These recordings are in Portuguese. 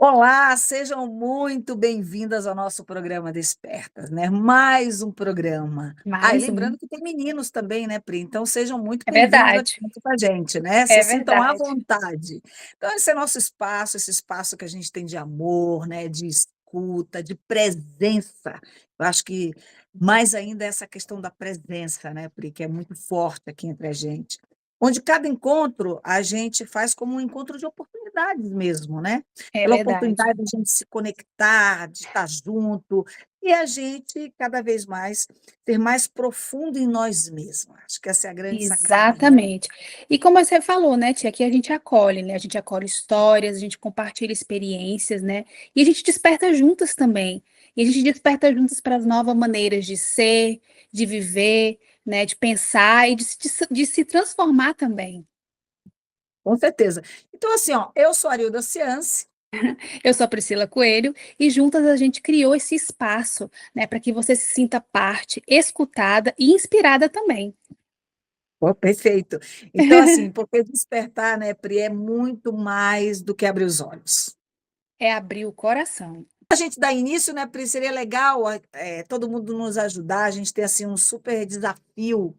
Olá, sejam muito bem-vindas ao nosso programa Despertas, né? Mais um programa. E Mais um. lembrando que tem meninos também, né, Pri? Então sejam muito É bem-vindos aqui verdade, junto com a gente, né? Se é sintam à verdade. vontade. Então, esse é nosso espaço, esse espaço que a gente tem de amor, né? De escuta, de presença. Eu acho que mais ainda essa questão da presença, né, Pri, que é muito forte aqui entre a gente. Onde cada encontro a gente faz como um encontro de oportunidades mesmo, né? É Pela verdade. oportunidade de a gente se conectar, de estar junto, e a gente cada vez mais ser mais profundo em nós mesmos. Acho que essa é a grande sacada, né? Exatamente. E como você falou, né, tia, aqui a gente acolhe, né? A gente acolhe histórias, a gente compartilha experiências, né? E a gente desperta juntas também. E a gente desperta juntas para as novas maneiras de ser, de viver, né? De pensar e de se transformar também. Com certeza. Então, assim, ó, eu sou a Arilda Ciance. Eu sou a Priscila Coelho e juntas a gente criou esse espaço, né, para que você se sinta parte, escutada e inspirada também. Pô, perfeito. Então, assim, porque despertar, né, Pri, é muito mais do que abrir os olhos. É abrir o coração. A gente dá início, né, Pri, seria legal todo mundo nos ajudar. A gente tem assim um super desafio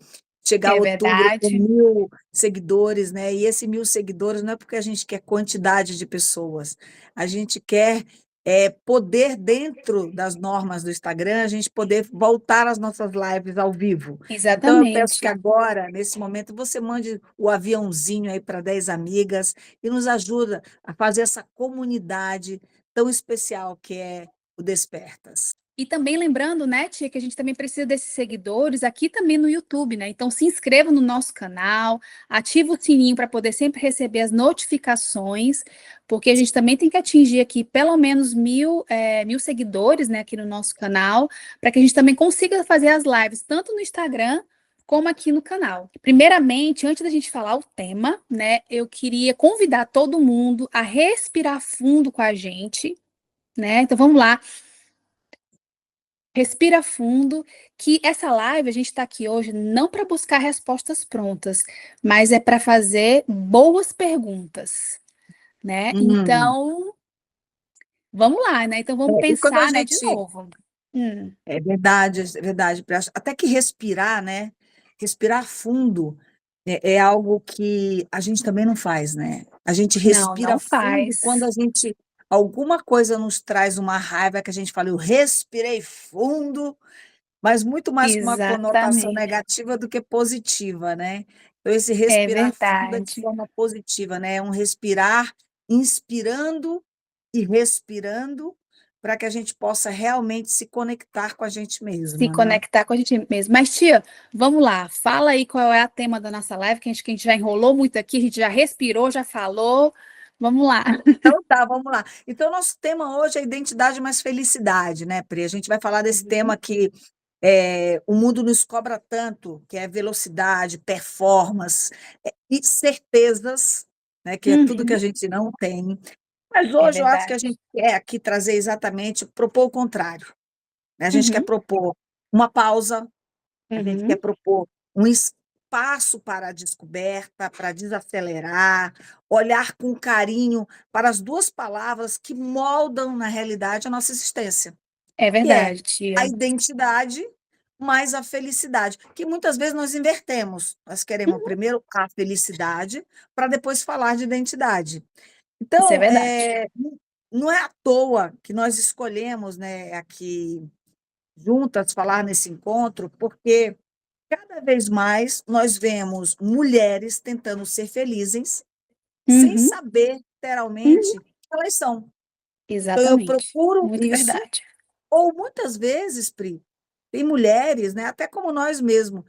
chegar a É outubro com verdade. 1.000 seguidores, né? E esse 1.000 seguidores não é porque a gente quer quantidade de pessoas, a gente quer poder, dentro das normas do Instagram, a gente poder voltar às nossas lives ao vivo. Então, eu peço que Exatamente. agora, nesse momento, você mande o aviãozinho aí para 10 amigas e nos ajuda a fazer essa comunidade tão especial que é o Despertas. E também lembrando, né, tia, que a gente também precisa desses seguidores aqui também no YouTube, né? Então se inscreva no nosso canal, ativa o sininho para poder sempre receber as notificações, porque a gente também tem que atingir aqui pelo menos 1.000 seguidores, né, aqui no nosso canal, para que a gente também consiga fazer as lives tanto no Instagram como aqui no canal. Primeiramente, antes da gente falar o tema, né, eu queria convidar todo mundo a respirar fundo com a gente, né? Então vamos lá. Respira fundo, que essa live a gente está aqui hoje não para buscar respostas prontas, mas é para fazer boas perguntas, né? Hum, Então, vamos lá, né? Então vamos e quando a pensar, né, de gente. novo. É verdade. Até que respirar, né? Respirar fundo é algo que a gente também não faz, né? A gente Não, respira não fundo quando faz. a gente. Alguma coisa nos traz uma raiva que a gente fala, eu respirei fundo, mas muito mais com uma conotação Exatamente. negativa do que positiva, né? Então, esse É respirar fundo é de verdade. forma positiva, né? É um respirar inspirando e respirando para que a gente possa realmente se conectar com a gente Se mesma, né? conectar com a gente mesmo. Mas, tia, vamos lá. Fala aí qual é o tema da nossa live, que a gente já enrolou muito aqui, a gente já respirou, já falou. Vamos lá. Então tá, vamos lá. Então, nosso tema hoje é identidade mais felicidade, né, Pri? A gente vai falar desse tema que o mundo nos cobra tanto, que é velocidade, performance, e certezas, né, que é tudo que a Uhum, gente não tem. Mas é hoje eu acho que a verdade. gente quer aqui trazer exatamente, propor o contrário, né? A gente quer Uhum, propor uma pausa, a gente quer uhum. propor um espaço para a descoberta, para desacelerar, olhar com carinho para as duas palavras que moldam, na realidade, a nossa existência, É que é verdade, a tia. identidade mais a felicidade, que muitas vezes nós invertemos. Nós queremos Uhum, primeiro a felicidade para depois falar de identidade. isso é Então, verdade. não é à toa que nós escolhemos, né, aqui juntas falar nesse encontro, porque cada vez mais nós vemos mulheres tentando ser felizes sem Uhum, saber, uhum. literalmente, que elas são. Então, eu Exatamente. procuro Muito isso, verdade. ou muitas vezes, Pri, tem mulheres, né, até como nós mesmos,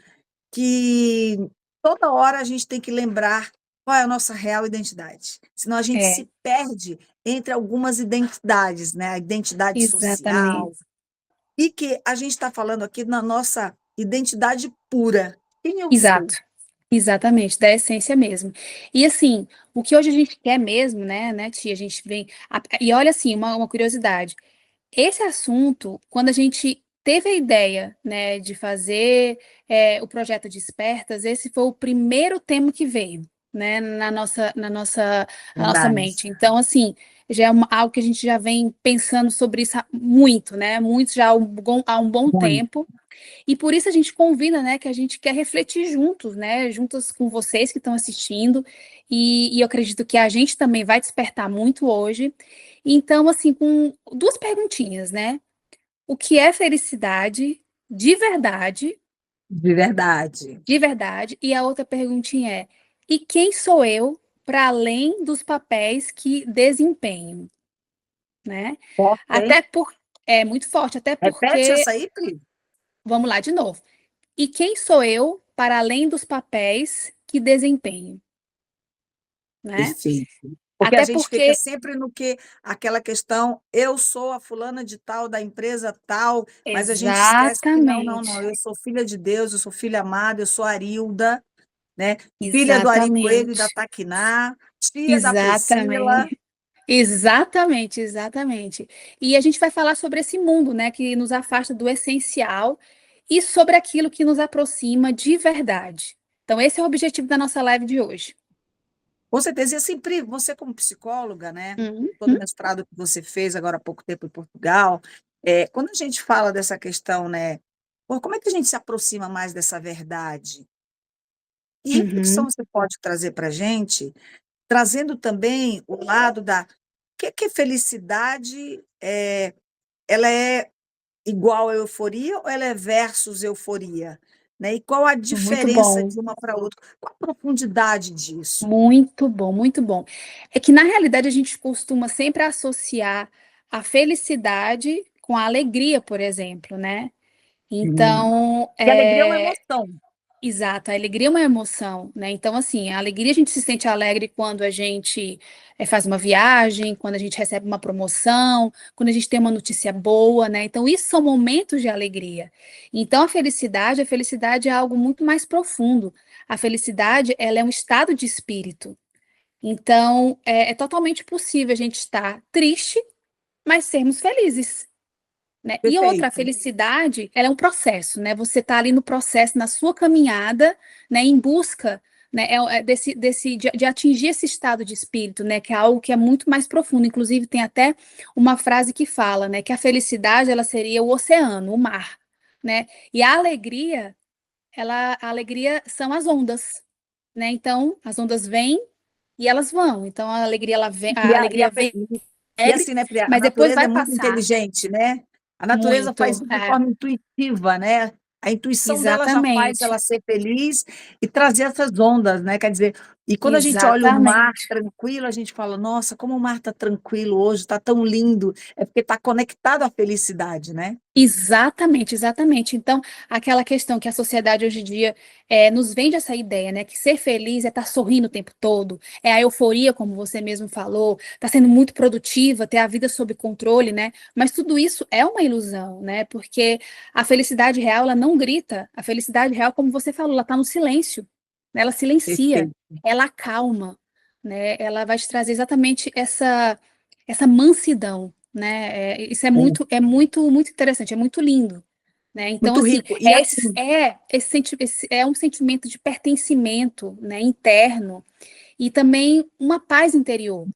que toda hora a gente tem que lembrar qual é a nossa real identidade. Senão a gente É, se perde entre algumas identidades, né? A identidade social, exatamente. e que a gente está falando aqui na nossa identidade pura. Quem eu Exato. sou? Exatamente, da essência mesmo. E assim, o que hoje a gente quer mesmo, né, tia? A gente vem. E olha assim, uma curiosidade. Esse assunto, quando a gente teve a ideia, né, de fazer o projeto Despertas, esse foi o primeiro tema que veio, né, na nossa Verdade. mente. Então, assim, já é algo que a gente já vem pensando sobre isso muito, né? Muito já há um bom Muito. tempo. E por isso a gente convida, né, que a gente quer refletir juntos, né, juntos com vocês que estão assistindo, e eu acredito que a gente também vai despertar muito hoje. Então, assim, com duas perguntinhas, né? O que é felicidade de verdade, De verdade. de verdade? E a outra perguntinha é: e quem sou eu para além dos papéis que desempenho, né? Forte, hein? Até por É muito forte, até Repete porque, essa aí, Pri. vamos lá de novo. E quem sou eu para além dos papéis que desempenho, né? Perfeito. Porque a Até gente fica porque, sempre no que aquela questão, eu sou a fulana de tal, da empresa tal, mas a gente esquece que não, não, não, exatamente, eu sou filha de Deus, eu sou filha amada, eu sou Arilda, né? Filha do Ari Coelho e da exatamente, Taquiná, tia da Priscila. exatamente, exatamente, exatamente. E a gente vai falar sobre esse mundo, né, que nos afasta do essencial e sobre aquilo que nos aproxima de verdade. Então, esse é o objetivo da nossa live de hoje. Com certeza, e assim, Pri, você como psicóloga, né? Uhum, Todo o mestrado que você fez agora há pouco tempo em Portugal, quando a gente fala dessa questão, né? Pô, como é que a gente se aproxima mais dessa verdade? Que reflexão uhum, você pode trazer para a gente, trazendo também o lado da que é felicidade? Ela é igual a euforia ou ela é versus euforia? Né? E qual a muito diferença bom. de uma para outra? Qual a profundidade disso? Muito bom, muito bom. É que, na realidade, a gente costuma sempre associar a felicidade com a alegria, por exemplo, né? Hum. Então, E alegria é uma emoção. exato, a alegria é uma emoção, né? Então, assim, a alegria a gente se sente alegre quando a gente faz uma viagem, quando a gente recebe uma promoção, quando a gente tem uma notícia boa, né? Então, isso são momentos de alegria. Então, a felicidade é algo muito mais profundo. A felicidade, ela é um estado de espírito. Então, é totalmente possível a gente estar triste, mas sermos felizes, né? E outra, a Perfeito. felicidade, ela é um processo, né? Você está ali no processo, na sua caminhada, né? Em busca, né? De atingir esse estado de espírito, né? Que é algo que é muito mais profundo. Inclusive, tem até uma frase que fala, né? Que a felicidade, ela seria o oceano, o mar, né? E a alegria são as ondas, né? Então, as ondas vêm e elas vão. Então, a alegria, E, a alegria vem e alegre, assim, né, Pri, a mas depois natureza vai é muito passar. inteligente, né? A natureza faz Muito, isso de forma intuitiva, né? A intuição dela já faz exatamente, ela ser feliz e trazer essas ondas, né? Quer dizer, e quando a gente olha o mar exatamente. tranquilo, a gente fala, nossa, como o mar está tranquilo hoje, está tão lindo. É porque está conectado à felicidade, né? Exatamente, exatamente. Então, aquela questão que a sociedade hoje em dia nos vende essa ideia, né? Que ser feliz é estar sorrindo o tempo todo, é a euforia, como você mesmo falou, tá sendo muito produtiva, ter a vida sob controle, né? Mas tudo isso é uma ilusão, né? Porque a felicidade real, ela não grita. A felicidade real, como você falou, ela tá no silêncio, né? Ela silencia, Perfeito. ela acalma, né? Ela vai te trazer exatamente essa mansidão, né? Isso É, muito interessante, é muito lindo, né? Então, muito assim, rico. E assim, é um sentimento de pertencimento, né, interno e também uma paz interior,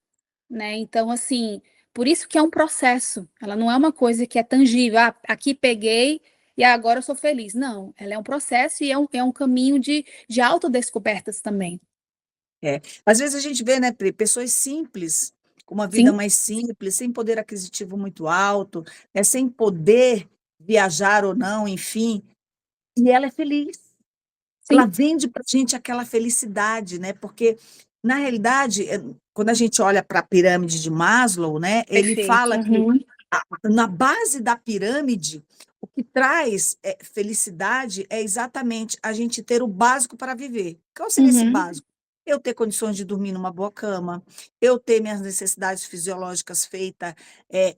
né? Então, assim, por isso que é um processo. Ela não é uma coisa que é tangível. Ah, aqui peguei e agora eu sou feliz. Não, ela é um processo e é um caminho de autodescobertas também. às vezes a gente vê, né, Pri, pessoas simples, com uma vida Sim, mais simples, sem poder aquisitivo muito alto, né, sem poder viajar ou não, enfim, e ela é feliz. Ela sim, vende para a gente aquela felicidade, né? Porque, na realidade, quando a gente olha para a pirâmide de Maslow, né, ele perfeito. fala que Uhum, na base da pirâmide, o que traz felicidade é exatamente a gente ter o básico para viver. Qual seria esse uhum, básico? Eu ter condições de dormir numa boa cama, eu ter minhas necessidades fisiológicas feitas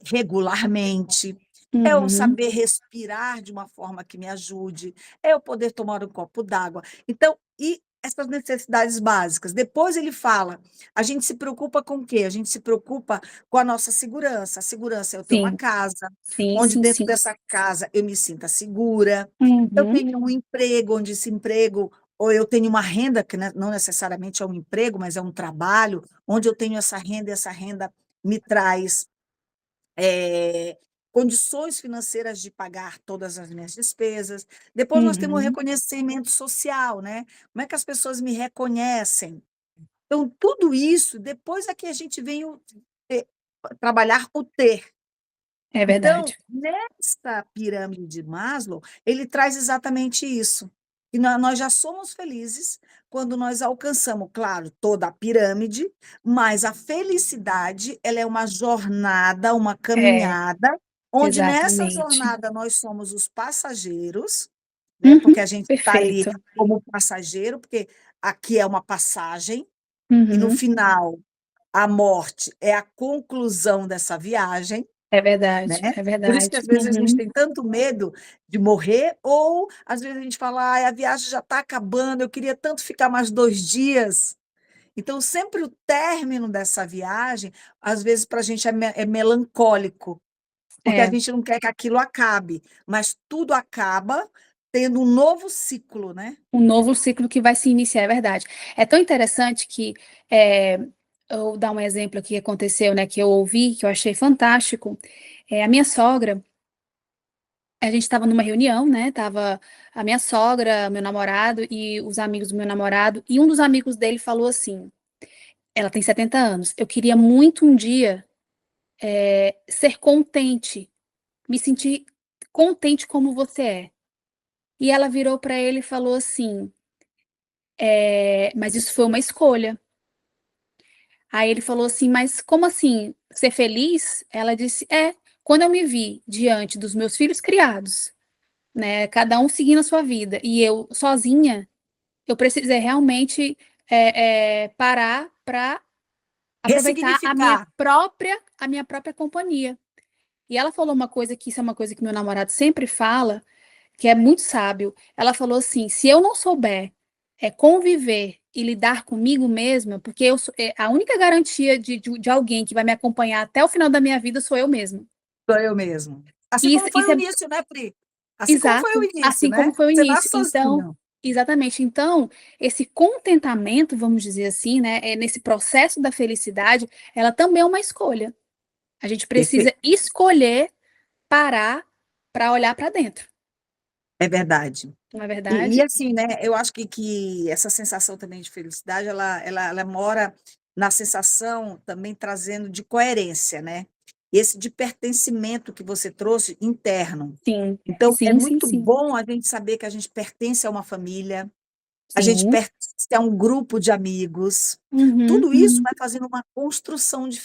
regularmente, é eu uhum, saber respirar de uma forma que me ajude, é eu poder tomar um copo d'água. Então, e essas necessidades básicas. Depois ele fala, a gente se preocupa com o quê? A gente se preocupa com a nossa segurança. A segurança é eu ter uma sim, casa, sim, onde sim, dentro sim. dessa casa eu me sinta segura, eu Uhum, tenho um emprego, onde esse emprego, ou eu tenho uma renda, que não necessariamente é um emprego, mas é um trabalho, onde eu tenho essa renda me traz eh, condições financeiras de pagar todas as minhas despesas. Depois nós temos o Uhum. reconhecimento social, né, como é que as pessoas me reconhecem. Então tudo isso, depois é que a gente vem o ter trabalhar o ter. É Então, verdade. nessa pirâmide de Maslow, ele traz exatamente isso, que nós já somos felizes quando nós alcançamos, claro, toda a pirâmide, mas a felicidade, ela é uma jornada, uma É, caminhada, onde nessa exatamente. jornada nós somos os passageiros, né, porque Uhum. a gente está ali Perfeito. como passageiro, porque aqui é uma passagem, e no Uhum. final, a morte é a conclusão dessa viagem, É né. verdade, é Por isso que verdade. às vezes a gente Uhum. tem tanto medo de morrer ou às vezes a gente fala: "Ai, a viagem já está acabando, eu queria tanto ficar mais 2 dias". Então sempre o término dessa viagem, às vezes para a gente é melancólico, porque a É, gente não quer que aquilo acabe, mas tudo acaba tendo um novo ciclo, né. um novo ciclo que vai se iniciar, é verdade. É tão interessante que, eh, eu vou dar um exemplo aqui que aconteceu, né, que eu ouvi, que eu achei fantástico. A minha sogra, a gente estava numa reunião, né, estava a minha sogra, meu namorado e os amigos do meu namorado, e um dos amigos dele falou assim, ela tem 70 anos: "Eu queria muito um dia, ser contente, me sentir contente como você é". E ela virou para ele e falou assim: "Mas isso foi uma escolha". Aí ele falou assim: "Mas como assim, ser feliz?". Ela disse: "É, quando eu me vi diante dos meus filhos criados, né, cada um seguindo a sua vida, e eu sozinha, eu precisei realmente, parar para aproveitar Ressignificar. a minha própria companhia". E ela falou uma coisa que isso é uma coisa que meu namorado sempre fala, que é muito sábio. Ela falou assim: "Se eu não souber, conviver e lidar comigo mesma, porque a única garantia de alguém que vai me acompanhar até o final da minha vida sou eu mesma". Sou eu mesmo. Assim E como foi isso o é início, né, Pri? Assim como foi o exato, início, assim né, como foi o você nasce início. Então sozinho. exatamente. Então, esse contentamento, vamos dizer assim, né, nesse processo da felicidade, ela também é uma escolha. A gente precisa Perfeito, escolher parar para olhar para dentro, é verdade. não é E verdade? assim, né, eu acho que essa sensação também de felicidade, ela mora na sensação também trazendo de coerência, né. Esse de pertencimento que você trouxe interno. Sim, Então é sim, sim, muito sim. bom a gente saber que a gente pertence a uma família, a gente Sim. pertence a um grupo de amigos. Uhum, Tudo isso uhum. vai fazendo uma construção de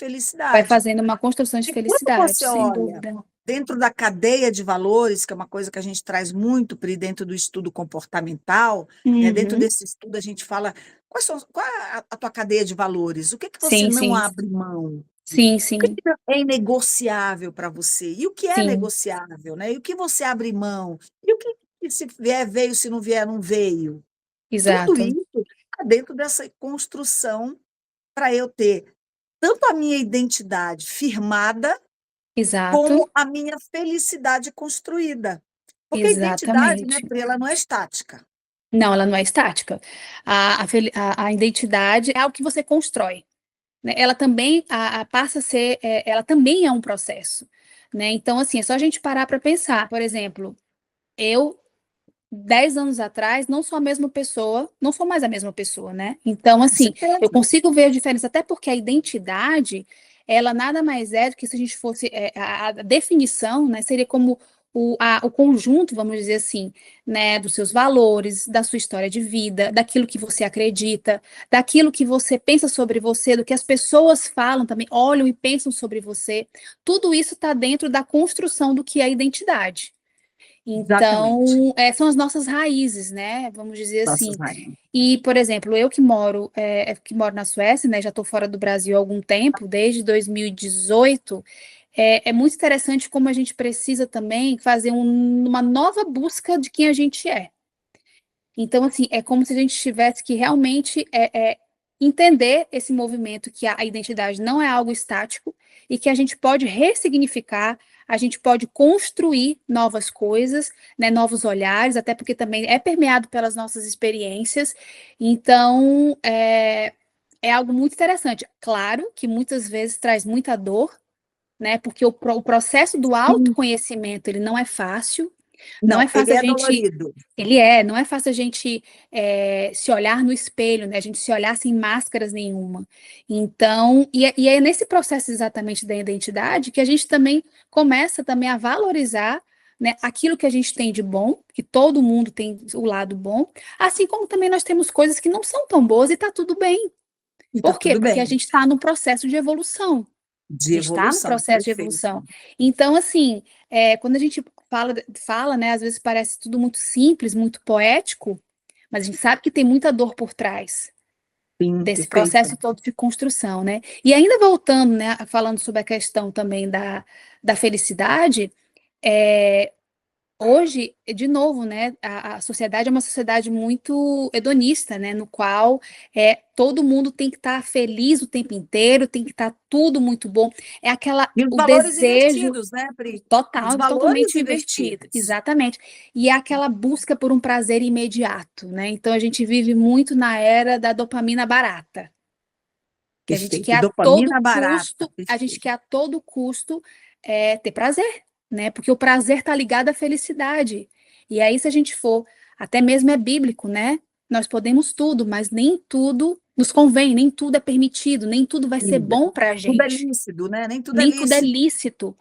Vai felicidade. fazendo uma construção de E quando felicidade, você sem olha dúvida. dentro da cadeia de valores, que é uma coisa que a gente traz muito Pri, dentro do estudo comportamental, né, dentro Uhum. desse estudo a gente fala: qual é a tua cadeia de valores? O que que você Sim, não sim. abre mão? Sim, O que sim, que é inegociável para você? E o que é sim. negociável, né? E o que você abre mão? E o que se vier, veio, se não vier, não veio? Tudo Exato, isso está dentro dessa construção para eu ter tanto a minha identidade firmada, exato, como a minha felicidade construída. Porque a identidade, né, exatamente. Pri, ela não é estática. Não, ela não é estática. A identidade é algo que você constrói, né, ela também passa a ser, ela também é um processo, né, então, assim, é só a gente parar para pensar, por exemplo, eu 10 anos atrás não sou a mesma pessoa, não sou mais a mesma pessoa, né. Então, Com assim, eu certeza. consigo ver a diferença, até porque a identidade, ela nada mais é do que se a gente fosse, a definição, né, seria como o conjunto, vamos dizer assim, né, dos seus valores, da sua história de vida, daquilo que você acredita, daquilo que você pensa sobre você, do que as pessoas falam também, olham e pensam sobre você. Tudo isso está dentro da construção do que é identidade. Exatamente. Então, são as nossas raízes, né, vamos dizer Nossas assim. rainhas. E, por exemplo, eu que moro na Suécia, né, já estou fora do Brasil há algum tempo, desde 2018, é muito interessante como a gente precisa também fazer uma nova busca de quem a gente é. Então, assim, é como se a gente tivesse que realmente, entender esse movimento que a identidade não é algo estático e que a gente pode ressignificar, a gente pode construir novas coisas, né, novos olhares, até porque também é permeado pelas nossas experiências. Então, é algo muito interessante. Claro que muitas vezes traz muita dor, né? Porque o processo do Sim. autoconhecimento, ele não é fácil. Não é Não, ele fácil a é gente, dolorido. não é fácil a gente se olhar no espelho, né? A gente se olhar sem máscaras nenhuma. Então, e é nesse processo exatamente da identidade que a gente também começa também a valorizar, né, aquilo que a gente tem de bom, que todo mundo tem o lado bom, assim como também nós temos coisas que não são tão boas e tá tudo bem. E tá Por quê? tudo Porque a bem. gente está no processo de evolução. De A gente está no evolução, processo de perfeito. evolução. Então, assim, quando a gente fala, né, às vezes parece tudo muito simples, muito poético, mas a gente sabe que tem muita dor por trás Sim, desse perfeito. processo todo de construção, né? E ainda voltando, né, falando sobre a questão também da felicidade, é, hoje, de novo, né, a sociedade é uma sociedade muito hedonista, né, no qual todo mundo tem que estar feliz o tempo inteiro, tem que estar tudo muito bom. É E os o valores desejo invertidos, né, Pri? Os total, valores totalmente invertido, invertidos. exatamente. E é aquela busca por um prazer imediato, né? Então a gente vive muito na era da dopamina barata, que a gente quer Perfeito. a todo Dopamina barata, custo, a gente perfeito. quer a todo custo ter prazer, né? Porque o prazer está ligado à felicidade. E aí, se a gente for, até mesmo é bíblico, né? Nós podemos tudo, mas nem tudo nos convém, nem tudo é permitido, nem tudo vai ser Sim. bom para a Tudo é gente, lícito, né? Nem tudo é nem tudo é lícito. lícito.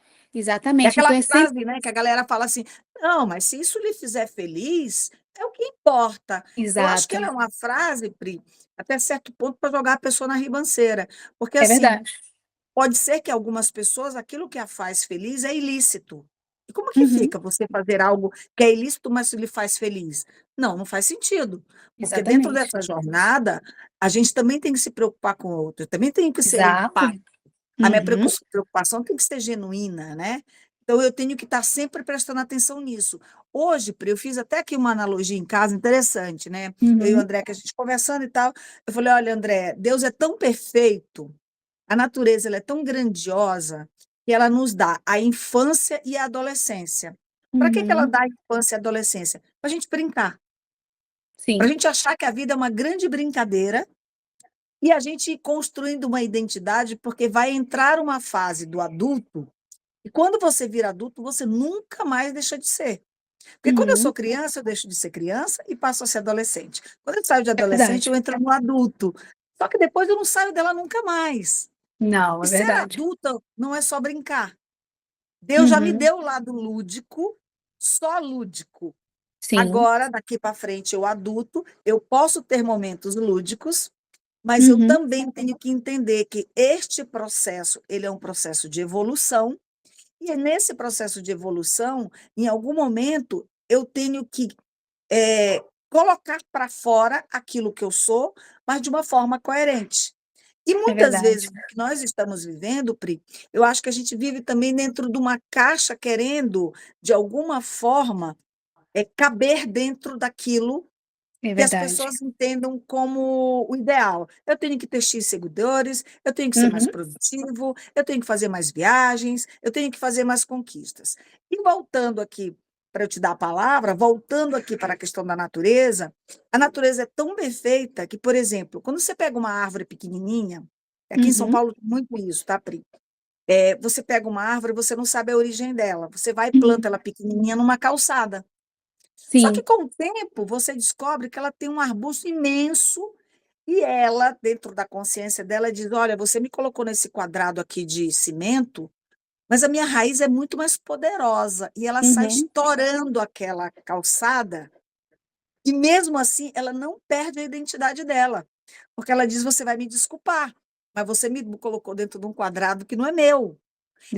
É Exatamente. aquela Então é sempre frase, né, que a galera fala assim: "Não, mas se isso lhe fizer feliz, é o que importa". Eu acho que exato. ela é uma frase, Pri, até certo ponto para jogar a pessoa na ribanceira, porque, É assim, verdade. pode ser que algumas pessoas aquilo que a faz feliz é ilícito. E como que Uhum, fica você fazer algo que é ilícito, mas lhe faz feliz? Não, não faz sentido, porque dentro exatamente. dessa jornada, a gente também tem que se preocupar com o outro, eu também tenho que ser Exato. empática. A minha Uhum, preocupação tem que ser genuína, né. Então eu tenho que estar sempre prestando atenção nisso. Hoje, Pri, eu fiz até aqui uma analogia em casa interessante, né, eu e o uhum, André, que a gente conversando e tal, eu falei: "Olha, André, Deus é tão perfeito, a natureza ela é tão grandiosa, que ela nos dá a infância e a adolescência. Para que ela uhum. dá a infância e a adolescência? Para a gente brincar, para a Sim. gente achar que a vida é uma grande brincadeira e a gente ir construindo uma identidade, porque vai entrar uma fase do adulto, e quando você vira adulto, você nunca mais deixa de ser. Porque quando eu Uhum, sou criança, eu deixo de ser criança e passo a ser adolescente. Quando eu saio de é adolescente, verdade. eu entro no adulto. Só que depois eu não saio dela nunca mais. Não, E é ser verdade. adulta não é só brincar. Deus já me Uhum, deu o lado lúdico, só lúdico. sim. Agora, daqui para frente, eu adulto, eu posso ter momentos lúdicos, mas eu Uhum, também tenho que entender que este processo, ele é um processo de evolução, e é nesse processo de evolução, em algum momento, eu tenho que colocar para fora aquilo que eu sou, mas de uma forma coerente. E é muitas vezes verdade. o que nós estamos vivendo, Pri, eu acho que a gente vive também dentro de uma caixa querendo, de alguma forma, caber dentro daquilo É que as verdade. pessoas entendam como o ideal. Eu tenho que ter X seguidores, eu tenho que ser mais Uhum, produtivo, eu tenho que fazer mais viagens, eu tenho que fazer mais conquistas. E voltando aqui, para eu te dar a palavra, voltando aqui para a questão da natureza, a natureza é tão perfeita que, por exemplo, quando você pega uma árvore pequenininha, aqui em São uhum, Paulo tem muito isso, tá, Pri? Você pega uma árvore, você não sabe a origem dela, você vai e planta uhum. ela pequenininha numa calçada. Só que Sim. com o tempo você descobre que ela tem um arbusto imenso e ela, dentro da consciência dela, diz: "Olha, você me colocou nesse quadrado aqui de cimento, mas a minha raiz é muito mais poderosa", e ela sai Uhum, estourando aquela calçada, e mesmo assim ela não perde a identidade dela, porque ela diz: "Você vai me desculpar, mas você me colocou dentro de um quadrado que não é meu".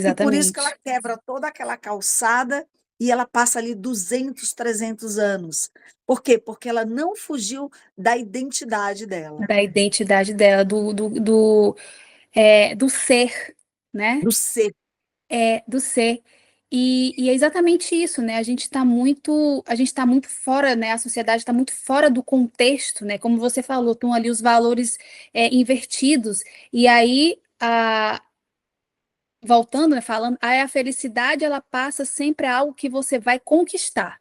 E por isso que ela exatamente. quebra toda aquela calçada e ela passa ali 200, 300 anos. Por quê? Porque ela não fugiu da identidade dela, Da identidade dela, do ser, né? do ser. Do ser. E é exatamente isso, né? A gente tá muito fora, né? A sociedade está muito fora do contexto, né? Como você falou, estão ali os valores invertidos. E aí, voltando, né? Falando, aí a felicidade ela passa sempre a algo que você vai conquistar.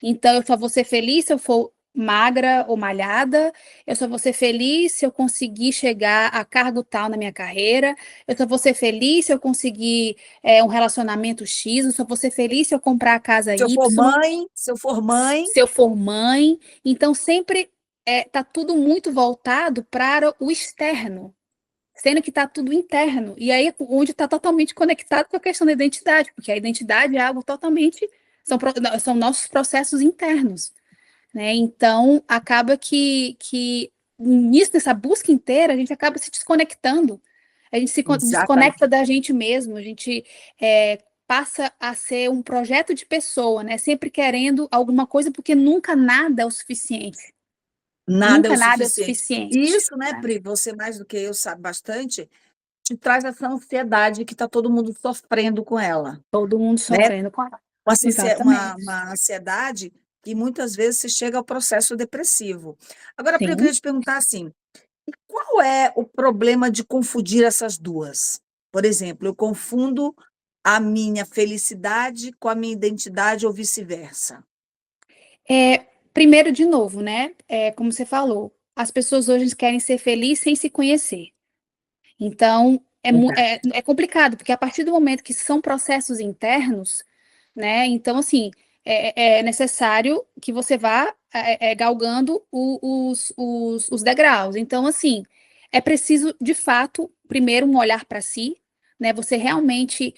Então, eu só vou ser feliz se eu for magra ou malhada, eu só vou ser feliz se eu conseguir chegar a cargo tal na minha carreira, eu só vou ser feliz se eu conseguir um relacionamento X, eu só vou ser feliz se eu comprar a casa Se eu for Y, mãe, se eu for mãe, se eu for mãe. Então, sempre tá tudo muito voltado para o externo, sendo que está tudo interno. E aí, onde está totalmente conectado com a questão da identidade, porque a identidade é algo totalmente. São nossos processos internos, né? Então, acaba que nisso, nessa busca inteira, a gente acaba se desconectando. A gente se exatamente. desconecta da gente mesmo, a gente passa a ser um projeto de pessoa, né? Sempre querendo alguma coisa, porque nunca nada é o suficiente. Nada é Nunca o nada é o suficiente. E suficiente, isso, né, né? Pri, você mais do que eu sabe bastante, te traz essa ansiedade que está todo mundo sofrendo com ela, Todo mundo né? sofrendo com a... Uma Exatamente. ansiedade que muitas vezes se chega ao processo depressivo. Agora, Pri, eu Sim. queria te perguntar assim, qual é o problema de confundir essas duas? Por exemplo, eu confundo a minha felicidade com a minha identidade ou vice-versa. Primeiro, de novo, né? Como você falou, as pessoas hoje querem ser felizes sem se conhecer. Então, Verdade. é complicado, porque a partir do momento que são processos internos, né? Então, assim, é necessário que você vá galgando os degraus. Então, assim, é preciso, de fato, primeiro um olhar para si, né? Você realmente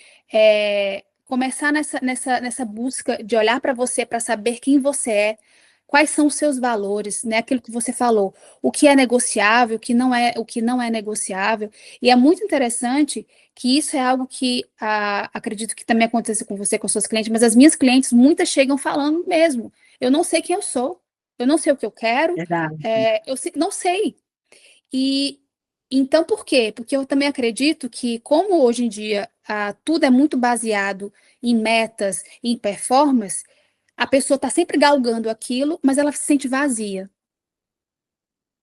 começar nessa busca de olhar para você, para saber quem você é, quais são os seus valores, né? Aquilo que você falou, o que é negociável, o que não é negociável. E é muito interessante que isso é algo que acredito que também acontece com você, com suas clientes, mas as minhas clientes, muitas chegam falando mesmo. Eu não sei quem eu sou, eu não sei o que eu quero, Verdade. não sei. E então por quê? Porque eu também acredito que, como hoje em dia tudo é muito baseado em metas, em performance, a pessoa está sempre galgando aquilo, mas ela se sente vazia.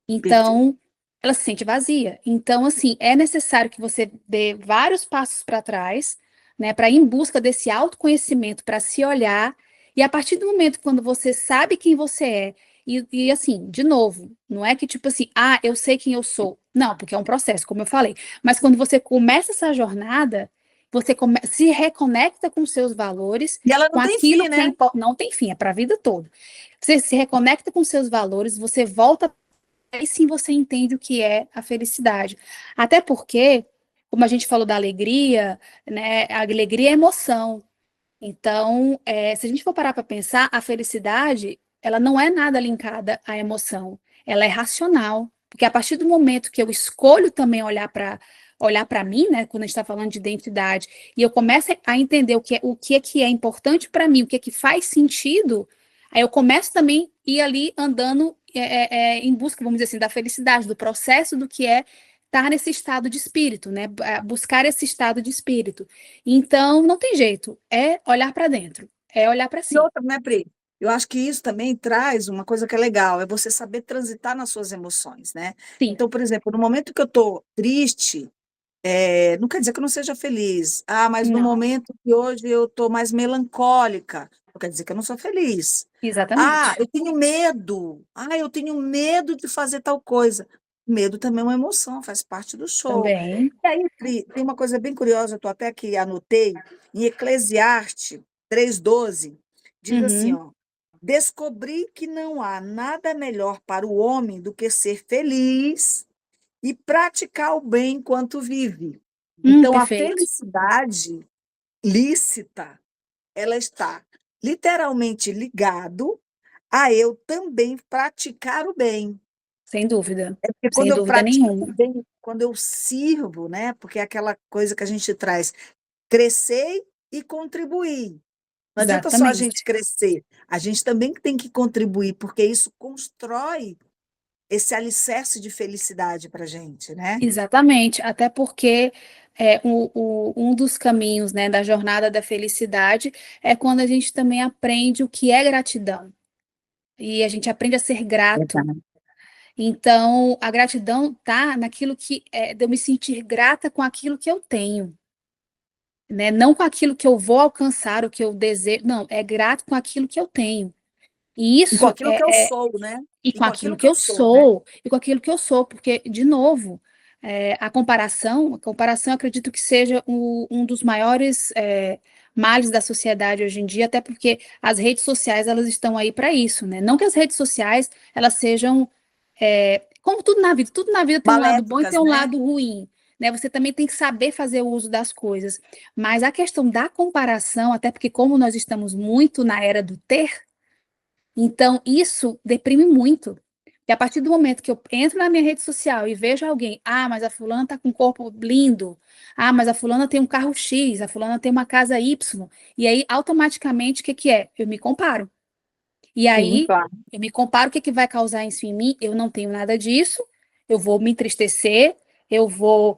Perfeito. Então, ela se sente vazia. Então, assim, é necessário que você dê vários passos para trás, né, para ir em busca desse autoconhecimento, para se olhar. E a partir do momento quando você sabe quem você é, e assim, de novo, não é que tipo assim, eu sei quem eu sou. Não, porque é um processo, como eu falei. Mas quando você começa essa jornada, você se reconecta com seus valores, E ela com não tem aquilo fim, que é né? importante. Não tem fim, é para a vida toda. Você se reconecta com seus valores, você volta, aí sim você entende o que é a felicidade. Até porque, como a gente falou da alegria, né, a alegria é emoção. Então, se a gente for parar para pensar, a felicidade, ela não é nada linkada à emoção. Ela é racional. Porque a partir do momento que eu escolho também olhar para mim, né, quando a gente está falando de identidade, e eu começo a entender o que é importante para mim, o que é que faz sentido, aí eu começo também a ir ali andando em busca, vamos dizer assim, da felicidade, do processo do que é estar nesse estado de espírito, né? Buscar esse estado de espírito. Então, não tem jeito, é olhar para dentro, é olhar para E si. outra, né, Pri? Eu acho que isso também traz uma coisa que é legal, é você saber transitar nas suas emoções, né? Sim. Então, por exemplo, no momento que eu estou triste, não quer dizer que eu não seja feliz. Mas no Não, momento que hoje eu estou mais melancólica, não quer dizer que eu não sou feliz. exatamente. Eu tenho medo. Eu tenho medo de fazer tal coisa. Medo também é uma emoção, faz parte do show. Também. E aí, Pri, tem uma coisa bem curiosa, eu estou até aqui, anotei, em Eclesiastes 3:12, diz assim, Uhum. ó, descobri que não há nada melhor para o homem do que ser feliz e praticar o bem enquanto vive. Então, a Perfeito. felicidade lícita, ela está literalmente ligado a eu também praticar o bem. Sem dúvida. Porque quando Sem eu dúvida pratico o nenhuma. bem, quando eu sirvo, né? Porque é aquela coisa que a gente traz, crescer e contribuir. Não adianta só a gente Exatamente. crescer, a gente também tem que contribuir, porque isso constrói esse alicerce de felicidade para a gente, né? Exatamente. Até porque um dos caminhos, né, da jornada da felicidade é quando a gente também aprende o que é gratidão. E a gente aprende a ser grato. Verdade. Então, a gratidão tá naquilo que de eu me sentir grata com aquilo que eu tenho, né? Não com aquilo que eu vou alcançar, o que eu desejo. Não, é grato com aquilo que eu tenho. E E com isso aquilo que eu sou, né? e E com com aquilo aquilo que que eu eu sou, né? sou, e com aquilo que eu sou, porque, de novo, a comparação, acredito que seja um dos maiores males da sociedade hoje em dia, até porque as redes sociais, elas estão aí para isso, né? Não que as redes sociais, elas sejam, como tudo na vida tem um lado bom e Maléficas, tem um né? lado ruim, né? Você também tem que saber fazer o uso das coisas, mas a questão da comparação, até porque como nós estamos muito na era do ter, então, isso deprime muito. E a partir do momento que eu entro na minha rede social e vejo alguém, mas a fulana tá com um corpo lindo, mas a fulana tem um carro X, a fulana tem uma casa Y, e aí automaticamente o que que é? Eu me comparo. E Sim, aí claro. eu me comparo, o que que vai causar isso em mim? Eu não tenho nada disso, eu vou me entristecer, eu vou,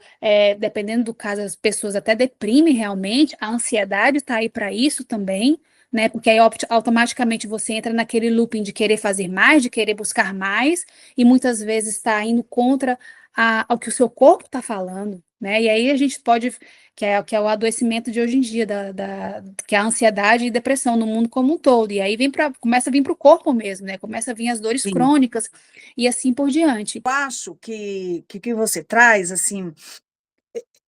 dependendo do caso, as pessoas até deprimem realmente, a ansiedade está aí para isso também, né? Porque aí automaticamente você entra naquele looping de querer fazer mais, de querer buscar mais, e muitas vezes está indo contra ao que o seu corpo está falando, né? E aí a gente pode, que é o adoecimento de hoje em dia, que é a ansiedade e depressão no mundo como um todo. E aí começa a vir para o corpo mesmo, né? Começa a vir as dores Sim. crônicas e assim por diante. Eu acho que você traz, assim,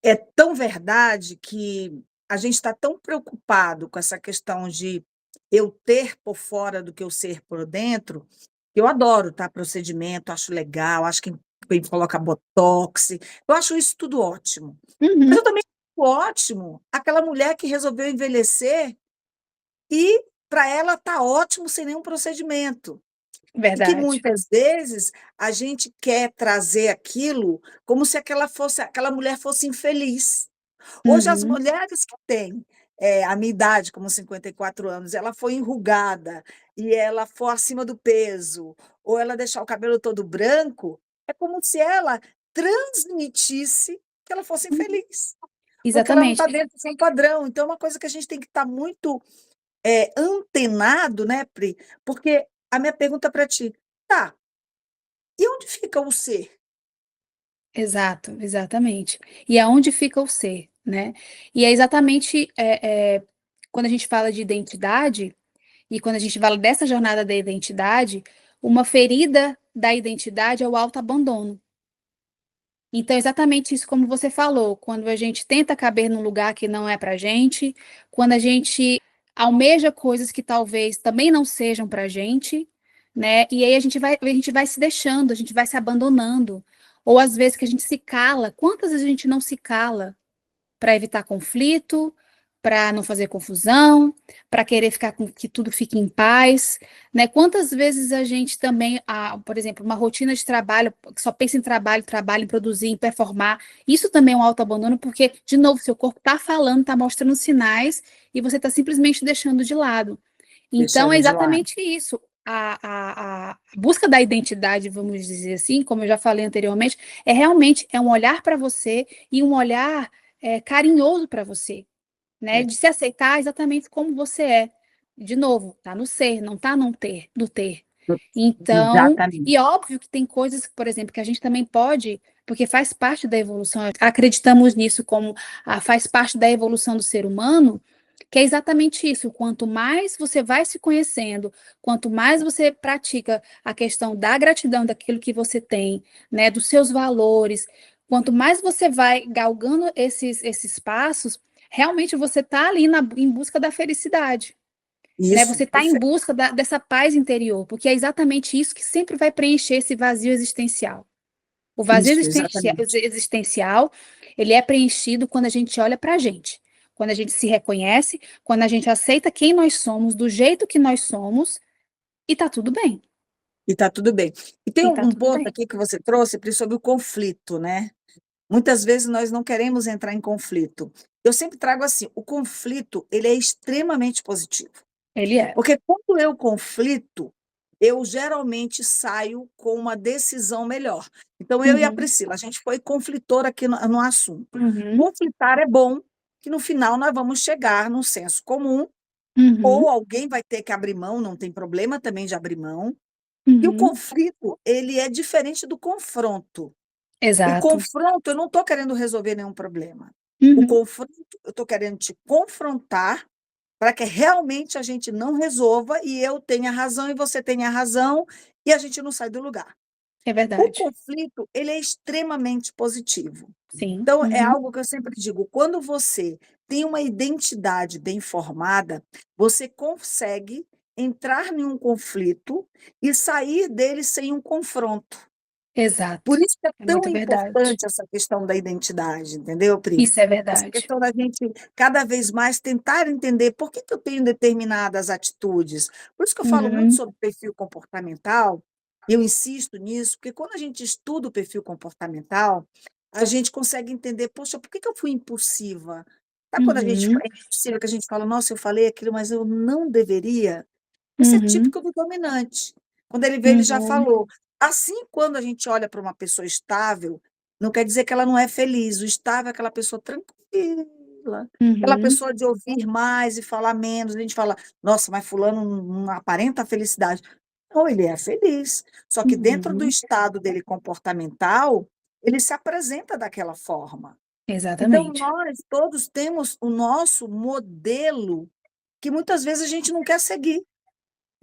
é tão verdade que a gente está tão preocupado com essa questão de eu ter por fora do que eu ser por dentro. Eu adoro, tá, procedimento, acho legal, acho que quem coloca botox, eu acho isso tudo ótimo. Mas Uhum, eu também acho ótimo aquela mulher que resolveu envelhecer e para ela tá ótimo sem nenhum procedimento. E que verdade. muitas vezes a gente quer trazer aquilo como se aquela mulher fosse infeliz. Hoje as Uhum, mulheres que têm, a minha idade, como 54 anos, ela foi enrugada e ela for acima do peso, ou ela deixar o cabelo todo branco, é como se ela transmitisse que ela fosse uhum. infeliz, porque ela não Exatamente, está dentro do seu padrão. Então é uma coisa que a gente tem que estar muito, antenado, né, Pri? Porque a minha pergunta para ti: "Tá, e onde fica o ser?" exato, exatamente. E é onde fica o ser, né? E é exatamente quando a gente fala de identidade, e quando a gente fala dessa jornada da identidade, uma ferida da identidade é o autoabandono. Então, exatamente isso como você falou, quando a gente tenta caber num lugar que não é pra gente, quando a gente almeja coisas que talvez também não sejam pra gente, né? E aí a gente vai se deixando, a gente vai se abandonando. Ou às vezes que a gente se cala. Quantas vezes a gente não se cala para evitar conflito, para não fazer confusão, para querer ficar com que tudo fique em paz, né? Quantas vezes a gente também, por exemplo, uma rotina de trabalho que só pensa em trabalho, trabalho, em produzir, em performar, isso também é um autoabandono, porque, de novo, seu corpo está falando, está mostrando sinais e você está simplesmente deixando de lado. Então, é Deixando de lado. exatamente isso. A busca da identidade, vamos dizer assim, como eu já falei anteriormente, realmente um olhar para você e um olhar carinhoso para você, né? É, De se aceitar exatamente como você é. De novo, tá no ser, não tá no ter, no ter. Então, e exatamente. óbvio que tem coisas, por exemplo, que a gente também pode, porque faz parte da evolução, acreditamos nisso como faz parte da evolução do ser humano, que é exatamente isso. Quanto mais você vai se conhecendo, quanto mais você pratica a questão da gratidão daquilo que você tem, né, dos seus valores, quanto mais você vai galgando esses passos, realmente você está ali em busca da felicidade, né? Isso, Você está em perfeito. busca dessa paz interior, porque é exatamente isso que sempre vai preencher esse vazio existencial. O vazio Isso, exatamente. existencial, ele é preenchido quando a gente olha para a gente, quando a gente se reconhece, quando a gente aceita quem nós somos, do jeito que nós somos, e tá tudo bem. E está tudo bem. E tem E tá um tudo ponto bem. aqui que você trouxe, Pri, sobre o conflito, né? Muitas vezes nós não queremos entrar em conflito. Eu sempre trago assim, o conflito, ele é extremamente positivo, Ele é. porque quando eu conflito, eu geralmente saio com uma decisão melhor. Então eu e a Uhum, Priscila, a gente foi conflitor aqui no assunto. uhum, Conflitar é bom, que no final nós vamos chegar num senso comum, uhum, ou alguém vai ter que abrir mão, não tem problema também de abrir mão. E o uhum. conflito, ele é diferente do confronto. O Exato. confronto, eu não estou querendo resolver nenhum problema. O Uhum, confronto, eu estou querendo te confrontar para que realmente a gente não resolva e eu tenha razão e você tenha razão e a gente não sai do lugar. É O verdade. conflito, ele é extremamente positivo. Sim. Então, é Uhum. algo que eu sempre digo, quando você tem uma identidade bem formada, você consegue entrar em um conflito e sair dele sem um confronto. Por Exato. isso que é É tão muito verdade. importante essa questão da identidade, entendeu, Pri? Isso é Essa verdade. questão da gente cada vez mais tentar entender por que que eu tenho determinadas atitudes. Por isso que eu falo muito Uhum. sobre perfil comportamental, e eu insisto nisso, porque quando a gente estuda o perfil comportamental, a gente consegue entender, poxa, por que que eu fui impulsiva? Sabe quando a gente Uhum. é impulsiva, que a gente fala, nossa, eu falei aquilo, mas eu não deveria? Esse é Uhum. típico do dominante. Quando ele vê, ele já Uhum. falou. Assim, quando a gente olha para uma pessoa estável, não quer dizer que ela não é feliz. O estável é aquela pessoa tranquila, aquela Uhum. pessoa de ouvir mais e falar menos. A gente fala, nossa, mas fulano não aparenta felicidade. Não, ele é feliz. Só que dentro do Uhum. estado dele comportamental, ele se apresenta daquela forma. Então, Exatamente. nós todos temos o nosso modelo que muitas vezes a gente não quer seguir.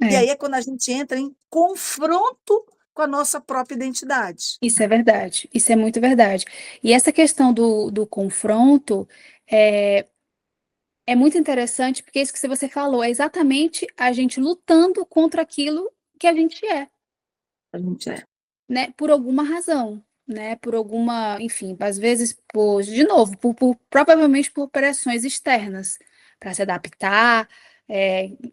E É, aí é quando a gente entra em confronto com a nossa própria identidade. isso é verdade. Isso é muito verdade. E essa questão do confronto é, é muito interessante, porque isso que você falou é exatamente a gente lutando contra aquilo que a gente é. A gente é. Né, por alguma razão, né, por alguma, enfim, às vezes por, de novo, provavelmente por pressões externas, para se adaptar.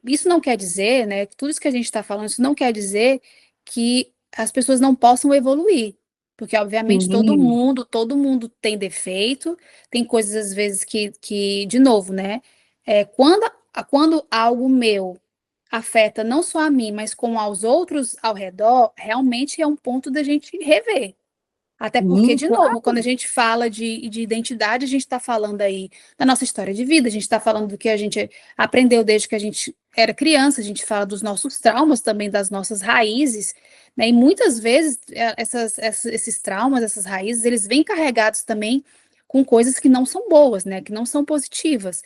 Isso não quer dizer, né, tudo isso que a gente está falando, isso não quer dizer que as pessoas não possam evoluir, porque obviamente Sim, todo mundo tem defeito, tem coisas às vezes de novo, né, quando algo meu afeta não só a mim, mas como aos outros ao redor, realmente é um ponto da gente rever. Até porque, sim, de novo, quando a claro. gente fala de identidade, a gente está falando aí da nossa história de vida, a gente está falando do que a gente aprendeu desde que a gente era criança, a gente fala dos nossos traumas também, das nossas raízes, né? E muitas vezes esses traumas, essas raízes, eles vêm carregados também com coisas que não são boas, né? Que não são positivas.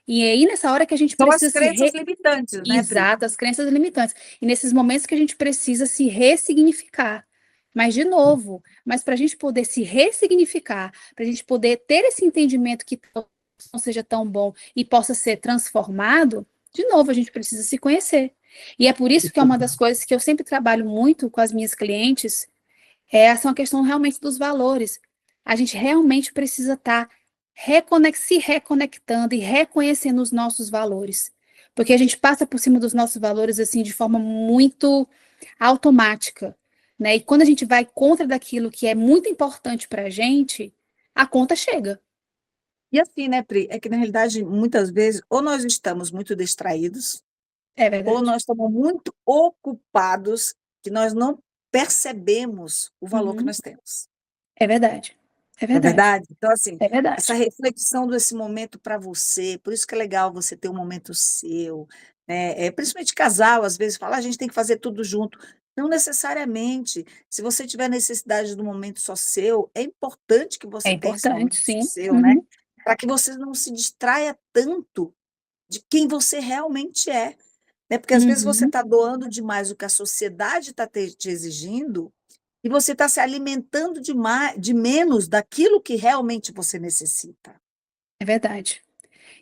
E é aí, nessa hora que a gente São as precisa crenças limitantes, né, Pri? exato, as crenças limitantes. E nesses momentos que a gente precisa se ressignificar. Mas, de novo, mas para a gente poder se ressignificar, para a gente poder ter esse entendimento que não seja tão bom e possa ser transformado, de novo, a gente precisa se conhecer. E é por isso que é uma das coisas que eu sempre trabalho muito com as minhas clientes, é essa uma questão realmente dos valores. A gente realmente precisa estar se reconectando e reconhecendo os nossos valores. Porque a gente passa por cima dos nossos valores assim de forma muito automática, né? E quando a gente vai contra daquilo que é muito importante para a conta chega. E assim, né, Pri, é que na realidade, muitas vezes, ou nós estamos muito distraídos, É ou verdade. nós estamos muito ocupados, que nós não percebemos o valor que Uhum. nós temos. É verdade. É Não é verdade. verdade? Então, assim, É essa verdade. reflexão desse momento para você, por isso que é legal você ter um momento seu, né? Principalmente casal, às vezes fala, "Ah, a gente tem que fazer tudo junto." Não necessariamente. Se você tiver necessidade de um momento só seu, é importante que É você tenha esse importante, momento só sim. seu, né? Uhum. Para que você não se distraia tanto de quem você realmente é, né? Porque às vezes você Uhum. está doando demais o que a sociedade está te exigindo e você está se alimentando de menos daquilo que realmente você necessita. É verdade.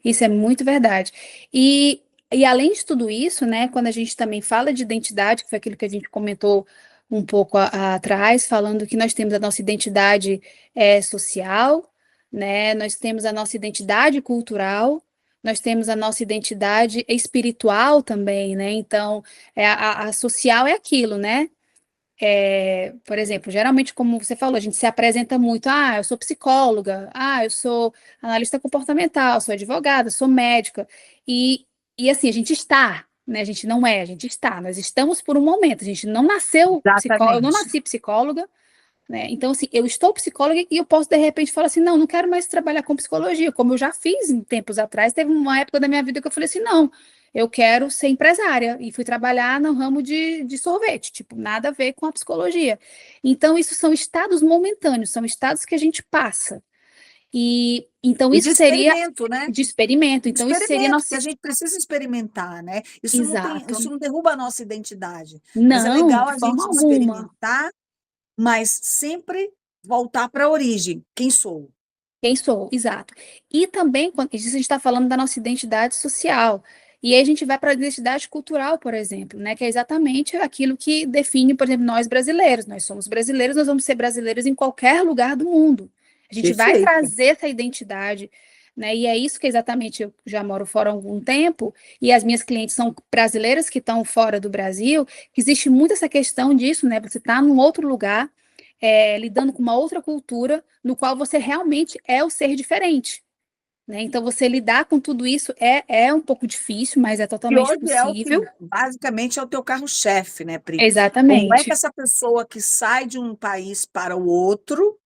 Isso é muito verdade. E além de tudo isso, né, quando a gente também fala de identidade, que foi aquilo que a gente comentou um pouco atrás, falando que nós temos a nossa identidade social, né, nós temos a nossa identidade cultural, nós temos a nossa identidade espiritual também, né? Então, a social é aquilo, né? Por exemplo, geralmente, como você falou, a gente se apresenta muito, eu sou psicóloga, eu sou analista comportamental, sou advogada, sou médica, e, e assim, a gente está, né? A gente não é, a gente está, nós estamos por um momento, a gente não nasceu psicóloga, eu não Exatamente. nasci psicóloga, né? Então, assim, eu estou psicóloga e eu posso, de repente, falar assim, não, não quero mais trabalhar com psicologia, como eu já fiz em tempos atrás, teve uma época da minha vida que eu falei assim, não, eu quero ser empresária, e fui trabalhar no ramo de sorvete, tipo, nada a ver com a psicologia. Então, isso são estados momentâneos, são estados que a gente passa. Então, E isso de seria experimento, né? de experimento. De Então, isso seria experimento, nosso. porque a gente precisa experimentar, né? Exato. Isso não derruba a nossa identidade, mas é Não, legal de a forma gente alguma. experimentar, mas sempre voltar para a origem. Quem sou? Quem sou, exato. E também, quando isso a gente está falando da nossa identidade social. E aí a gente vai para a identidade cultural, por exemplo, né? Que é exatamente aquilo que define, por exemplo, nós brasileiros. Nós somos brasileiros, nós vamos ser brasileiros em qualquer lugar do mundo. A gente vai Perfeito. trazer essa identidade, né? E é isso que exatamente eu já moro fora há algum tempo, e as minhas clientes são brasileiras que estão fora do Brasil, que existe muito essa questão disso, né? Você está num outro lugar lidando com uma outra cultura, no qual você realmente é o ser diferente, né? Então, você lidar com tudo isso é um pouco difícil, mas é E totalmente hoje é o que possível. basicamente é o teu carro-chefe, né, Pri? Como é que Exatamente. essa pessoa que sai de um país para o outro,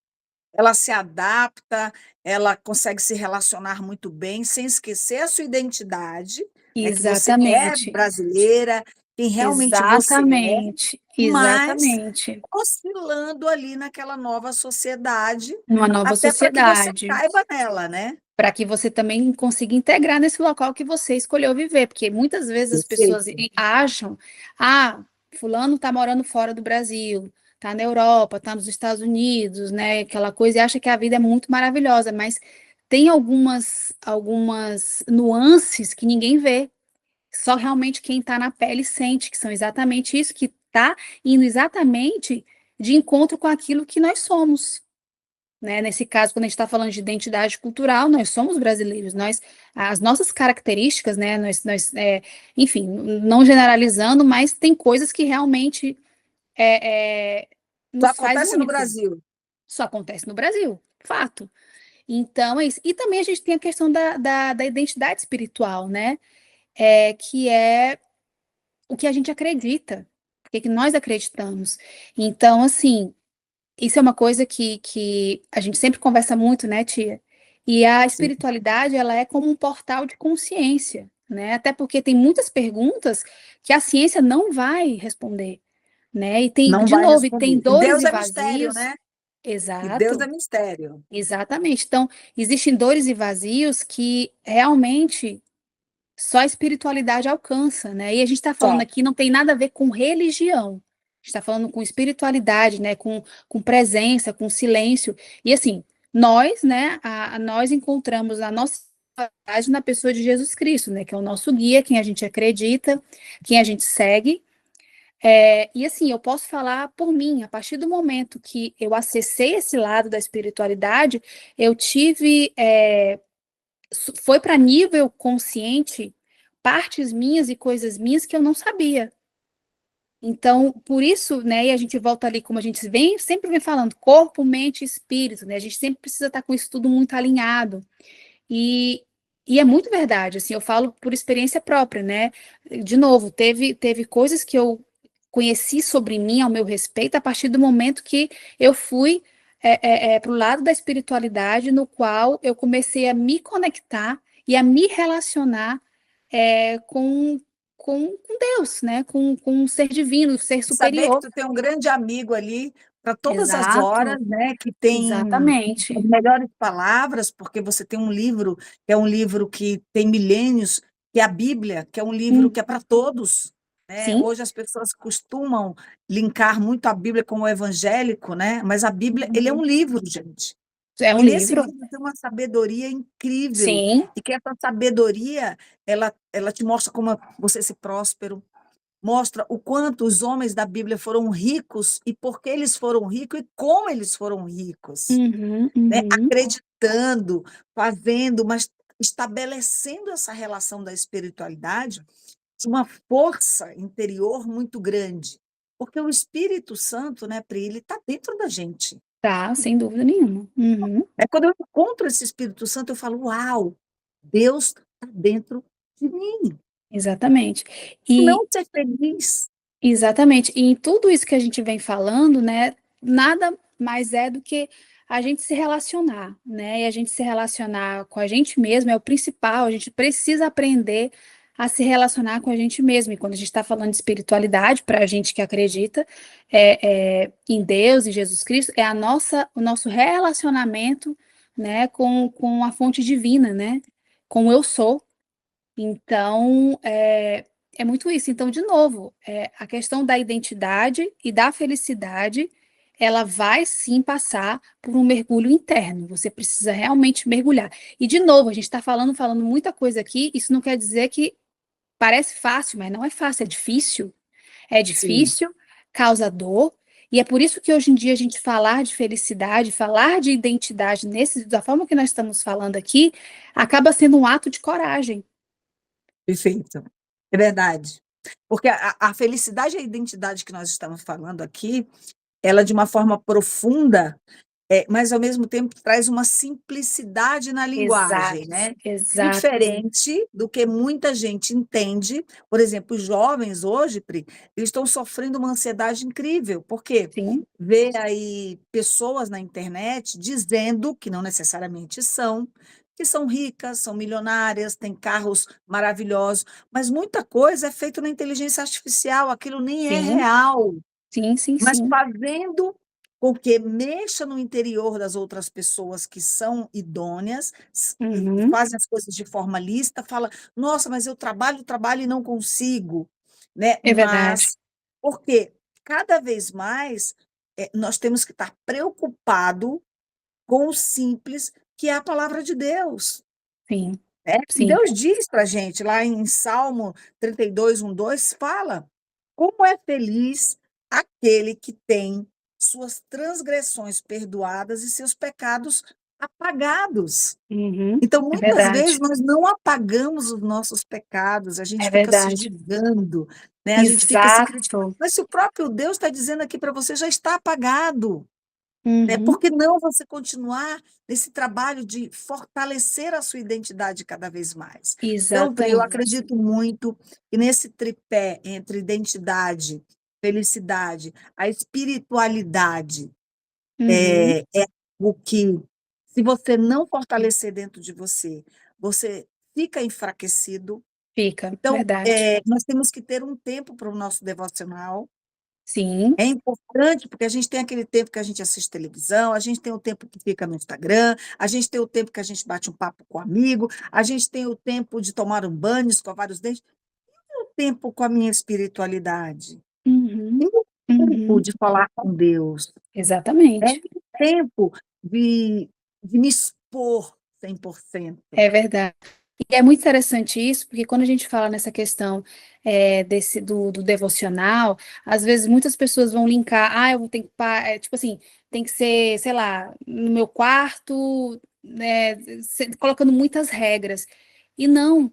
ela se adapta, ela consegue se relacionar muito bem, sem esquecer a sua identidade, né, que você é Exatamente. brasileira, quem realmente você é, Exatamente. mas Exatamente. oscilando ali naquela nova sociedade, Uma nova até para que você sociedade, caiba nela, né? para que você também consiga integrar nesse local que você escolheu viver, porque muitas vezes as pessoas Perfeito. acham, ah, fulano está morando fora do Brasil, está na Europa, está nos Estados Unidos, né, aquela coisa, e acha que a vida é muito maravilhosa, mas tem algumas nuances que ninguém vê, só realmente quem está na pele sente, que são exatamente isso, que está indo exatamente de encontro com aquilo que nós somos, né? Nesse caso, quando a gente está falando de identidade cultural, nós somos brasileiros, as nossas características, né? Enfim, não generalizando, mas tem coisas que realmente Só nos faz acontece no único. Brasil. Só acontece no Brasil, fato. Então, é isso. E também a gente tem a questão da identidade espiritual, né? Que é o que a gente acredita, o que nós acreditamos. Então, assim, isso é uma coisa que a gente sempre conversa muito, né, tia? E a Sim. espiritualidade, ela é como um portal de consciência, né? Até porque tem muitas perguntas que a ciência não vai responder, né? E tem, Não de vai novo, e tem responder. E dores Deus e é mistério, vazios. né? E Deus é Exato, mistério. exatamente. Então, existem dores e vazios que realmente só a espiritualidade alcança, né? E a gente está falando Só. aqui, não tem nada a ver com religião. A gente está falando com espiritualidade, né? Com presença, com silêncio. E assim, nós, né? Nós encontramos a nossa espiritualidade na pessoa de Jesus Cristo, né? Que é o nosso guia, quem a gente acredita, quem a gente segue. E assim, eu posso falar por mim, a partir do momento que eu acessei esse lado da espiritualidade, eu tive foi para nível consciente partes minhas e coisas minhas que eu não sabia. Então, por isso, né, e a gente volta ali, como a gente sempre vem falando, corpo, mente e espírito, né? A gente sempre precisa estar com isso tudo muito alinhado. E, e é muito verdade, assim, eu falo por experiência própria, né? De novo, teve coisas que eu conheci sobre mim, ao meu respeito, a partir do momento que eu fui para o lado da espiritualidade, no qual eu comecei a me conectar e a me relacionar com Deus, né? Com um ser divino, um ser Saber que superior. tu tem um grande amigo ali para todas as horas, Exato, né? Que tem as exatamente. melhores palavras, porque você tem um livro, que é um livro que tem milênios, que é a Bíblia, que é um livro Hum, que é para todos, né? sim, Hoje as pessoas costumam linkar muito a Bíblia com o evangélico, né? Mas a Bíblia, ele é um uhum. livro, gente. É um E nesse livro. livro tem uma sabedoria incrível, Sim, e que essa sabedoria, ela te mostra como você ser próspero, mostra o quanto os homens da Bíblia foram ricos e por que eles foram ricos e como eles foram ricos, uhum, né? uhum. Acreditando, fazendo, mas estabelecendo essa relação da espiritualidade de uma força interior muito grande. Porque o Espírito Santo, né, Pri, ele está dentro da gente. Tá, sem dúvida nenhuma. Uhum, Quando eu encontro esse Espírito Santo, eu falo, uau, Deus está dentro de mim. exatamente. E Não ser feliz. exatamente. E em tudo isso que a gente vem falando, né, nada mais é do que a gente se relacionar, né? E a gente se relacionar com a gente mesmo é o principal. A gente precisa aprender a se relacionar com a gente mesmo. E quando a gente está falando de espiritualidade, para a gente que acredita em Deus e Jesus Cristo, é o nosso relacionamento né, com a fonte divina, né, com o eu sou. Então, é muito isso. Então, de novo, a questão da identidade e da felicidade, ela vai sim passar por um mergulho interno. Você precisa realmente mergulhar. E, de novo, a gente está falando muita coisa aqui. Isso não quer dizer que parece fácil, mas não é fácil, é difícil. É Sim, difícil, causa dor. E é por isso que hoje em dia a gente falar de felicidade, falar de identidade da forma que nós estamos falando aqui, acaba sendo um ato de coragem. perfeito. É verdade. Porque a felicidade e a identidade que nós estamos falando aqui, ela de uma forma profunda, mas ao mesmo tempo traz uma simplicidade na linguagem, Exato, né, exato. diferente do que muita gente entende. Por exemplo, os jovens hoje, Pri, eles estão sofrendo uma ansiedade incrível, porque Sim, vê aí pessoas na internet dizendo, que não necessariamente são, que são ricas, são milionárias, têm carros maravilhosos, mas muita coisa é feita na inteligência artificial, aquilo nem é sim, real. sim, sim, Mas sim. fazendo com que mexa no interior das outras pessoas que são idôneas, e Uhum, fazem as coisas de forma lícita, fala: "Nossa, mas eu trabalho, trabalho e não consigo", né. é verdade. Mas porque cada vez mais, nós temos que estar preocupado com o simples, que é a palavra de Deus. Sim, É, e sim. Deus diz para a gente, lá em Salmo 32, 2 fala: "Como é feliz aquele que tem suas transgressões perdoadas e seus pecados apagados". Uhum, Então, é muitas vezes, verdade. nós não apagamos os nossos pecados, a É gente fica se verdade. julgando, né, a gente fica se criticando, Exato. mas se o próprio Deus está dizendo aqui para você, já está apagado. Né, por Uhum, que não você continuar nesse trabalho de fortalecer a sua identidade cada vez mais? Então, Pri, eu exatamente. acredito muito que nesse tripé entre identidade, felicidade, a espiritualidade, Uhum, é o que, se você não fortalecer dentro de você, você fica enfraquecido. fica, Então, verdade. nós temos que ter um tempo para o nosso devocional. Sim, É importante, porque a gente tem aquele tempo que a gente assiste televisão, a gente tem o tempo que fica no Instagram, a gente tem o tempo que a gente bate um papo com um amigo, a gente tem o tempo de tomar um banho, escovar os dentes, e o tempo com a minha espiritualidade, e uhum, o tempo uhum, de falar com Deus, e exatamente. o tempo de me expor 100%. É verdade. E é muito interessante isso, porque quando a gente fala nessa questão do devocional, às vezes muitas pessoas vão linkar, eu vou ter que, tipo assim, tem que ser, sei lá, no meu quarto, né, colocando muitas regras. E não,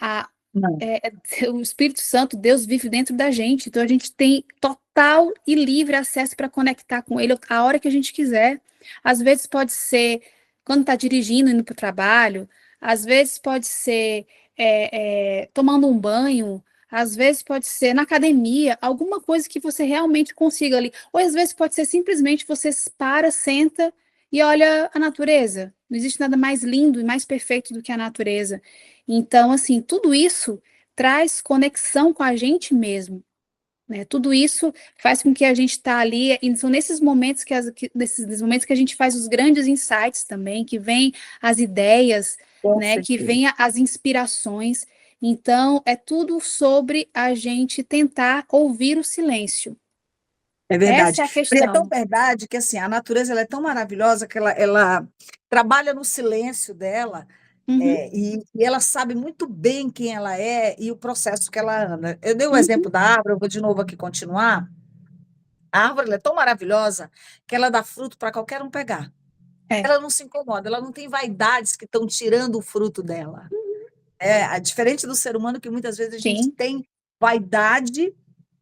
a, Não, o Espírito Santo, Deus vive dentro da gente, então a gente tem total e livre acesso para conectar com Ele a hora que a gente quiser. Às vezes pode ser quando está dirigindo, indo para o trabalho, às vezes pode ser tomando um banho, às vezes pode ser na academia, alguma coisa que você realmente consiga ali. Ou às vezes pode ser simplesmente você para, senta e olha a natureza. Não existe nada mais lindo e mais perfeito do que a natureza. Então, assim, tudo isso traz conexão com a gente mesmo, né? Tudo isso faz com que a gente está ali, e são nesses momentos nesses momentos que a gente faz os grandes insights também, que vem as ideias, com né? Que certeza. vem as inspirações. Então, é tudo sobre a gente tentar ouvir o silêncio. É verdade. Essa é a E é tão questão. verdade que, assim, a natureza ela é tão maravilhosa que ela trabalha no silêncio dela. Uhum, E ela sabe muito bem quem ela é e o processo que ela anda. Eu dei o uhum, exemplo da árvore, eu vou de novo aqui continuar. A árvore ela é tão maravilhosa que ela dá fruto para qualquer um pegar. é, Ela não se incomoda, ela não tem vaidades que estão tirando o fruto dela. Diferente do ser humano, que muitas vezes a gente sim, tem vaidade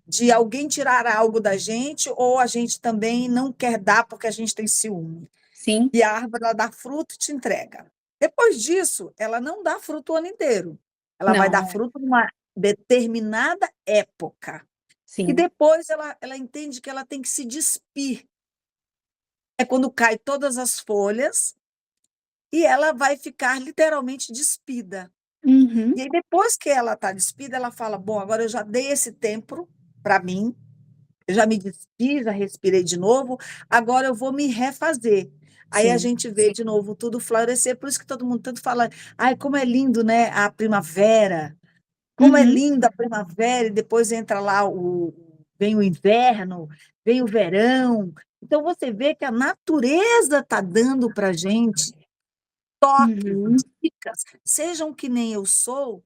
de alguém tirar algo da gente, ou a gente também não quer dar porque a gente tem ciúme. sim, E a árvore ela dá fruto e te entrega. Depois disso, ela não dá fruto o ano inteiro. Ela vai dar não, fruto numa determinada época. E sim, depois ela entende que ela tem que se despir. É quando cai todas as folhas e ela vai ficar literalmente despida. uhum, E aí, depois que ela está despida, ela fala: Bom, agora eu já dei esse tempo para mim, eu já me despi, já respirei de novo, agora eu vou me refazer. aí a Sim. gente vê de novo tudo florescer, por isso que todo mundo tanto fala, ai, como é lindo, né, a primavera, como é Uhum. linda a primavera, e depois entra lá vem o inverno, vem o verão. Então você vê que a natureza está dando para a gente toques, Uhum. dicas, sejam que nem eu sou,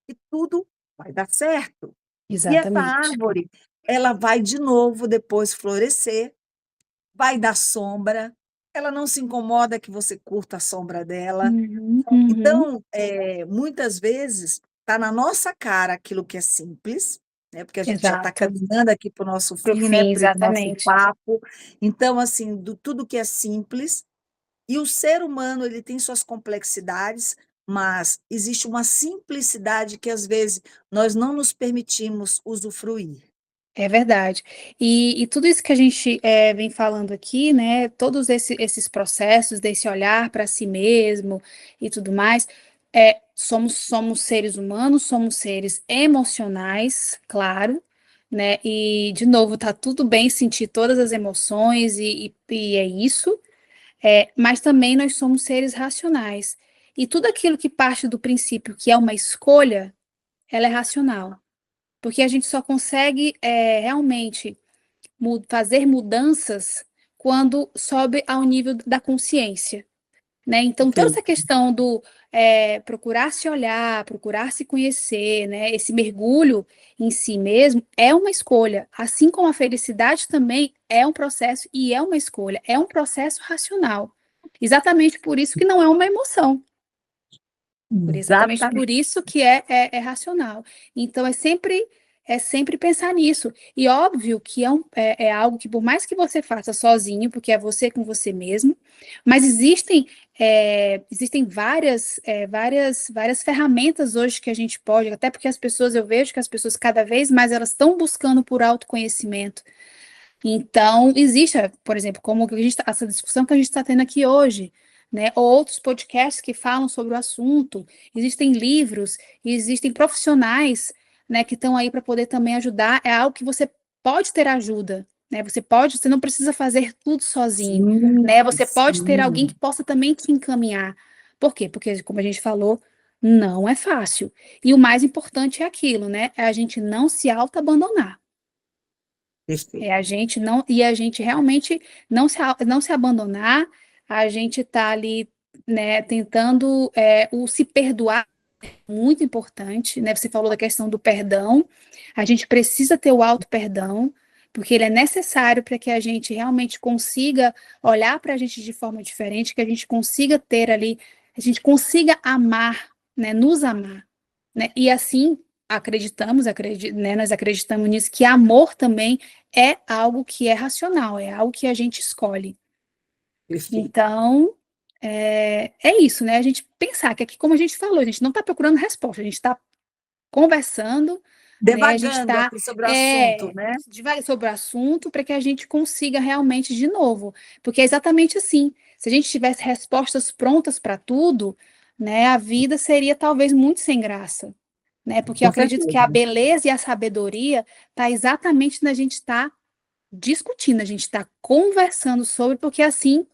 e tudo vai dar certo. E essa Exatamente. árvore, ela vai de novo depois florescer, vai dar sombra, ela não se incomoda que você curta a sombra dela. Uhum. Uhum. Então, muitas vezes, está na nossa cara aquilo que é simples, né? Porque a gente já está Exato. caminhando aqui para o nosso Pro fim, né? fim, Para o nosso exatamente. papo. Então, assim, do tudo que é simples, e o ser humano ele tem suas complexidades, mas existe uma simplicidade que às vezes nós não nos permitimos usufruir. É verdade. E tudo isso que a gente vem falando aqui, né? Todos esses processos desse olhar para si mesmo e tudo mais, somos seres humanos, somos seres emocionais, claro, né? E, de novo, tá tudo bem sentir todas as emoções e é isso, mas também nós somos seres racionais. E tudo aquilo que parte do princípio que é uma escolha, ela é racional. Porque a gente só consegue realmente fazer mudanças quando sobe ao nível da consciência, né? Então, toda essa Perfeito. questão do procurar se olhar, procurar se conhecer, né? Esse mergulho em si mesmo é uma escolha, assim como a felicidade também é um processo e é uma escolha, é um processo racional. Exatamente por isso que não é uma emoção. Exatamente por Exatamente. isso que é racional. Então, é sempre pensar nisso. E óbvio que é algo que, por mais que você faça sozinho, porque é você com você mesmo, mas existem várias ferramentas hoje que a gente pode, até porque eu vejo que as pessoas cada vez mais elas estão buscando por autoconhecimento. Então, existe, por exemplo, como que essa discussão que a gente está tendo aqui hoje, né? Ou outros podcasts que falam sobre o assunto, existem livros, existem profissionais, né, que estão aí para poder também ajudar. É algo que você pode ter ajuda, né? Você não precisa fazer tudo sozinho, Sim, né? Você pode ter alguém que sim. possa também te encaminhar. Por quê? Porque, como a gente falou, não é fácil. E o mais importante é aquilo, né? É a gente não se auto-abandonar. Perfeito. A gente realmente não se abandonar, a gente tá ali, né, tentando o se perdoar, muito importante, né? Você falou da questão do perdão, a gente precisa ter o auto-perdão, porque ele é necessário para que a gente realmente consiga olhar para a gente de forma diferente, que a gente consiga ter ali, a gente consiga amar, né, nos amar, né? E assim né, nós acreditamos nisso, que amor também é algo que é racional, é algo que a gente escolhe. Perfeito. Então, é isso, né? A gente pensar que aqui, como a gente falou, a gente não está procurando resposta, a gente está conversando, né? A gente Devagando está aqui sobre o assunto, né? devagar sobre o assunto para que a gente consiga realmente de novo, porque é exatamente assim. Se a gente tivesse respostas prontas para tudo, né, a vida seria talvez muito sem graça, né? Porque eu Com acredito que a certeza. beleza e a sabedoria está exatamente na gente estar discutindo, a gente está conversando sobre, porque assim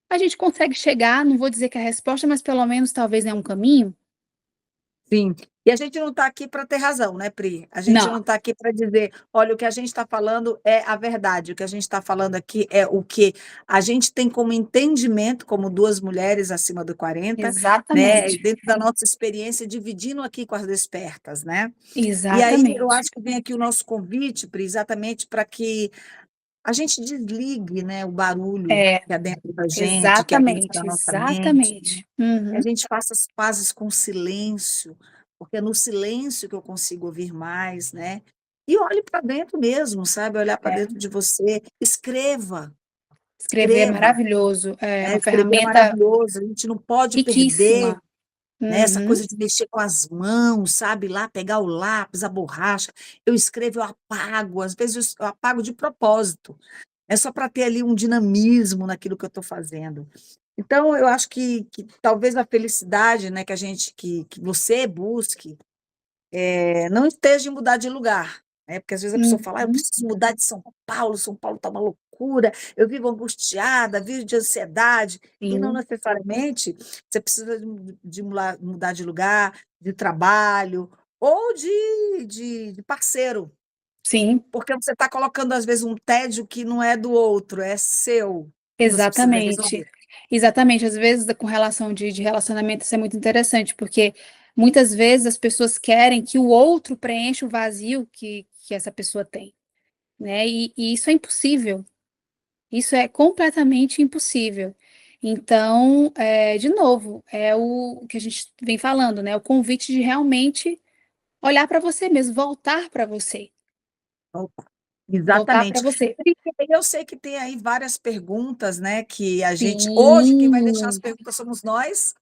a gente consegue chegar, não vou dizer que é a resposta, mas pelo menos talvez é um caminho. Sim. E a gente não está aqui para ter razão, né, Pri? A gente não Não, está aqui para dizer, olha, o que a gente está falando é a verdade, o que a gente está falando aqui é o que a gente tem como entendimento, como duas mulheres acima do 40, né, e exatamente, dentro da nossa experiência, dividindo aqui com as despertas, né? E aí eu exatamente. acho que vem aqui o nosso convite, Pri, exatamente para que a gente desligue, né, o barulho É, que há dentro da gente, que há dentro da exatamente, nossa mente, né? exatamente. Que a Uhum, gente faça as pazes com o silêncio, porque é no silêncio que eu consigo ouvir mais, né? E olhe para dentro mesmo, sabe? Olhar para é. dentro de você, escreva, Escrever é escreva, maravilhoso, é né? uma Escrever é ferramenta maravilhoso, a gente não pode perder, riquíssima. né? Essa Uhum, coisa de mexer com as mãos, sabe? Lá pegar o lápis, a borracha. Eu escrevo, eu apago, às vezes eu apago de propósito. É só para ter ali um dinamismo naquilo que eu estou fazendo. Então, eu acho que talvez a felicidade, né, que a gente, que você busque, não esteja em mudar de lugar, né? Porque às vezes a pessoa fala, eu uhum, preciso mudar de São Paulo está uma loucura. loucura, eu vivo angustiada, vivo de ansiedade, e não Sim, necessariamente você precisa mudar de lugar, de trabalho ou de parceiro, sim. porque você está colocando, às vezes, um tédio que não é do outro, é seu, e você precisa Exatamente, resolver. exatamente. Às vezes, com relação de relacionamento, isso é muito interessante, porque muitas vezes as pessoas querem que o outro preencha o vazio que essa pessoa tem, né? E isso é impossível, isso é completamente impossível. Então, de novo, é o que a gente vem falando, né? O convite de realmente olhar para você mesmo, Opa, voltar para exatamente. você. E eu sei que tem aí várias perguntas, né, que a gente hoje quem vai deixar as Sim. perguntas somos nós,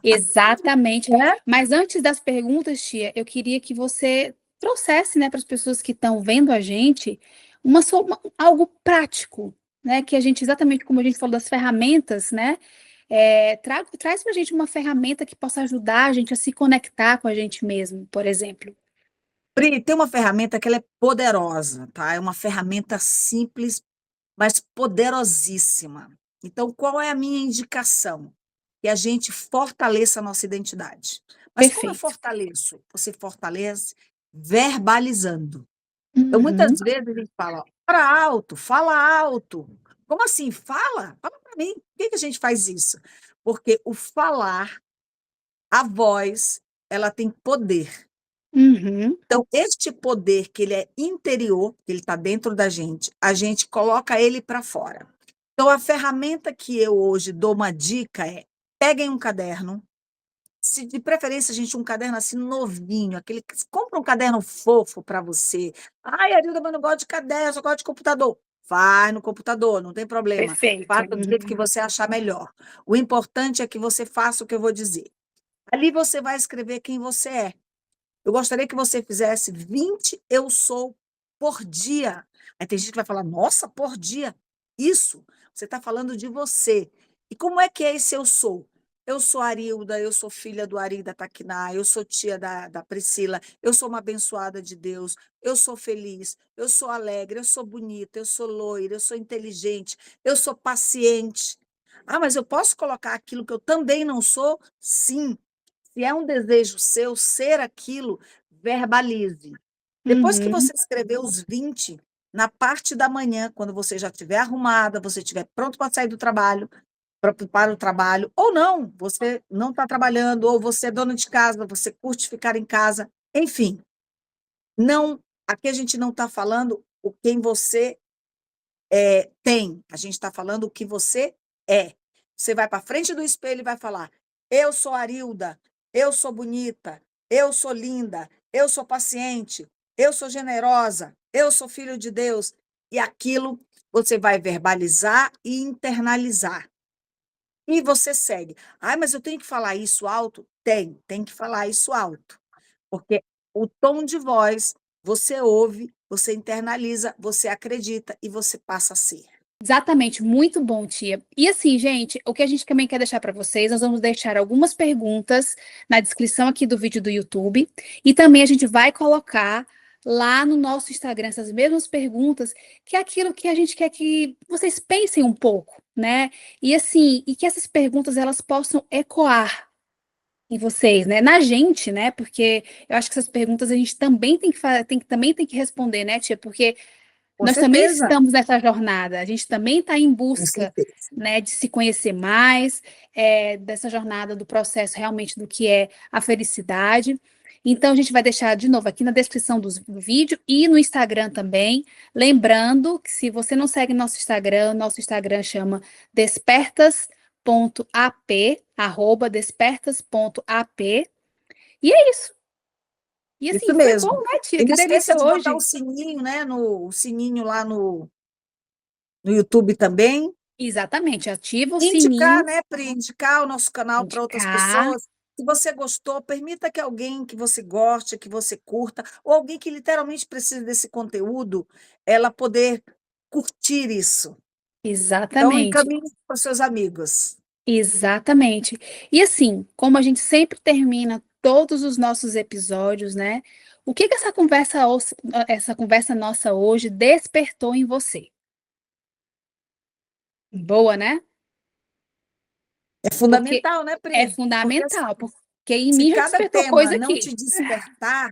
Exatamente. né. Mas antes das perguntas, tia, eu queria que você trouxesse, né, para as pessoas que estão vendo a gente, algo prático, né, que a gente, exatamente como a gente falou das ferramentas, né, traz para a gente uma ferramenta que possa ajudar a gente a se conectar com a gente mesmo, por exemplo. Pri, tem uma ferramenta que ela é poderosa, tá, é uma ferramenta simples, mas poderosíssima. Então qual é a minha indicação? Que a gente fortaleça a nossa identidade. Mas como eu Perfeito. fortaleço? Você fortalece verbalizando. Então, muitas Uhum, vezes a gente fala: "Ora alto, fala alto". Como assim? Fala? Fala para mim. Por que que a gente faz isso? Porque o falar, a voz, ela tem poder. uhum, Então, este poder que ele é interior, que ele está dentro da gente, a gente coloca ele para fora. Então, a ferramenta que eu hoje dou uma dica é: peguem um caderno, se de preferência, gente, um caderno assim novinho, aquele que compra um caderno fofo para você. "Ai, Arilda, mas eu não gosto de caderno, só gosto de computador". Faz no computador, não tem problema. perfeito. Faça do jeito que Uhum, você achar melhor. O importante é que você faça o que eu vou dizer. Ali você vai escrever quem você é. Eu gostaria que você fizesse 20 "eu sou" por dia. Aí tem gente que vai falar: "Nossa, por dia?". Isso, você está falando de você. E como é que é esse "eu sou"? Eu sou Arilda, eu sou filha do Ari da Taquiná, eu sou tia da Priscila, eu sou uma abençoada de Deus, eu sou feliz, eu sou alegre, eu sou bonita, eu sou loira, eu sou inteligente, eu sou paciente. Ah, mas eu posso colocar aquilo que eu também não sou? Sim. Se é um desejo seu ser aquilo, verbalize. Depois que uhum, você escrever os 20, na parte da manhã, quando você já estiver arrumada, você estiver pronto para sair do trabalho, para o trabalho, ou não, você não está trabalhando, ou você é dona de casa, você curte ficar em casa, enfim, não, aqui a gente não está falando o quem você tem, a gente está falando o que você é. Você vai para frente do espelho e vai falar: "Eu sou Arilda, eu sou bonita, eu sou linda, eu sou paciente, eu sou generosa, eu sou filho de Deus", e aquilo você vai verbalizar e internalizar. E você segue. "Ai, mas eu tenho que falar isso alto?". Tem que falar isso alto, porque o tom de voz, você ouve, você internaliza, você acredita e você passa a ser. exatamente, muito bom, tia. E assim, gente, o que a gente também quer deixar para vocês, nós vamos deixar algumas perguntas na descrição aqui do vídeo do YouTube e também a gente vai colocar lá no nosso Instagram essas mesmas perguntas, que é aquilo que a gente quer que vocês pensem um pouco, né? E assim, e que essas perguntas elas possam ecoar em vocês, né? Na gente, né? Porque eu acho que essas perguntas a gente também tem que também tem que responder, né, tia? Porque Com nós também certeza, estamos nessa jornada, a gente também está em com busca, certeza. né, de se conhecer mais, dessa jornada do processo realmente do que é a felicidade. Então, a gente vai deixar de novo aqui na descrição do vídeo e no Instagram também. Lembrando que se você não segue nosso Instagram chama despertas.ap, @despertas.ap. E é isso. E assim, Isso foi bom, mesmo. né, tia? E Que não esqueça delícia de botar o hoje. sininho, né, o sininho lá no YouTube também. Exatamente, ativa o Indicar, sininho. né, Pri, indicar o nosso canal para outras Indicar, pessoas. Se você gostou, permita que alguém que você goste, que você curta, ou alguém que literalmente precise desse conteúdo, ela poder curtir isso. Então exatamente, encaminhe para os seus amigos. exatamente. E assim, como a gente sempre termina todos os nossos episódios, né? O que que essa conversa nossa hoje despertou em você? Boa, né? É Porque fundamental, né, é Pri? Porque assim, fundamental, porque em se mim já cada despertou tema coisa não aqui. te despertar,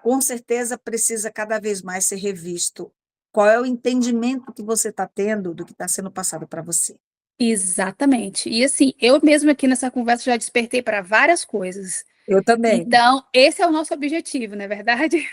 com certeza precisa cada vez mais ser revisto. Qual é o entendimento que você está tendo do que está sendo passado para você? Exatamente. E assim, eu mesma aqui nessa conversa já despertei para várias coisas. Eu também. Então, esse é o nosso objetivo, não é verdade?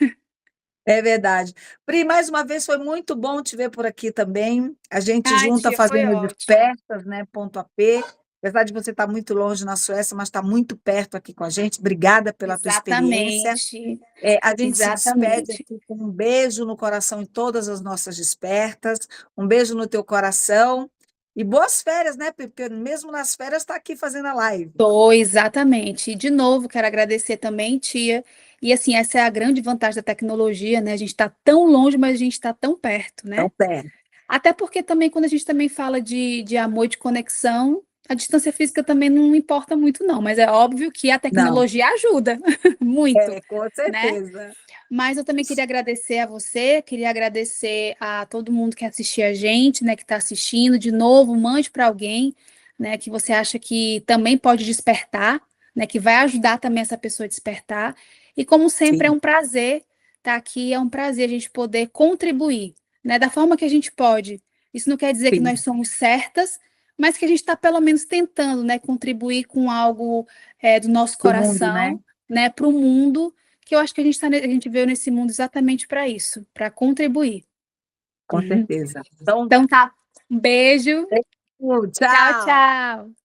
É verdade. Pri, mais uma vez foi muito bom te ver por aqui também. A gente Ai, junta tia, foi fazendo ótimo. despertas, né? Ponto AP. Apesar de você estar muito longe na Suécia, mas está muito perto aqui com a gente. Obrigada pela tua experiência. Exatamente. A gente se despede Exatamente. aqui com um beijo no coração em todas as nossas despertas. Um beijo no teu coração. E boas férias, né, Pri? Porque mesmo nas férias está aqui fazendo a live. Tô, exatamente. E de novo, quero agradecer também, tia. E assim, essa é a grande vantagem da tecnologia, né? A gente está tão longe, mas a gente está tão perto, Então, né? pé. Até porque também, quando a gente também fala de amor e de conexão, a distância física também não importa muito, não. Mas é óbvio que a Não, tecnologia ajuda muito, com né? certeza. Mas eu também queria agradecer a você, queria agradecer a todo mundo que assistiu a gente, né, que está assistindo. De novo, mande para alguém, né, que você acha que também pode despertar, né, que vai ajudar também essa pessoa a despertar. E como sempre, é Sim, um prazer estar aqui, é um prazer a gente poder contribuir, né, da forma que a gente pode. Isso não quer dizer que sim. nós somos certas, mas que a gente está pelo menos tentando, né, contribuir com algo do nosso Do mundo, né? coração, né, para o mundo que eu acho que a gente veio nesse mundo exatamente para isso, para contribuir. Com Uhum. certeza. Então, Então tá, um beijo, tchau, tchau. tchau.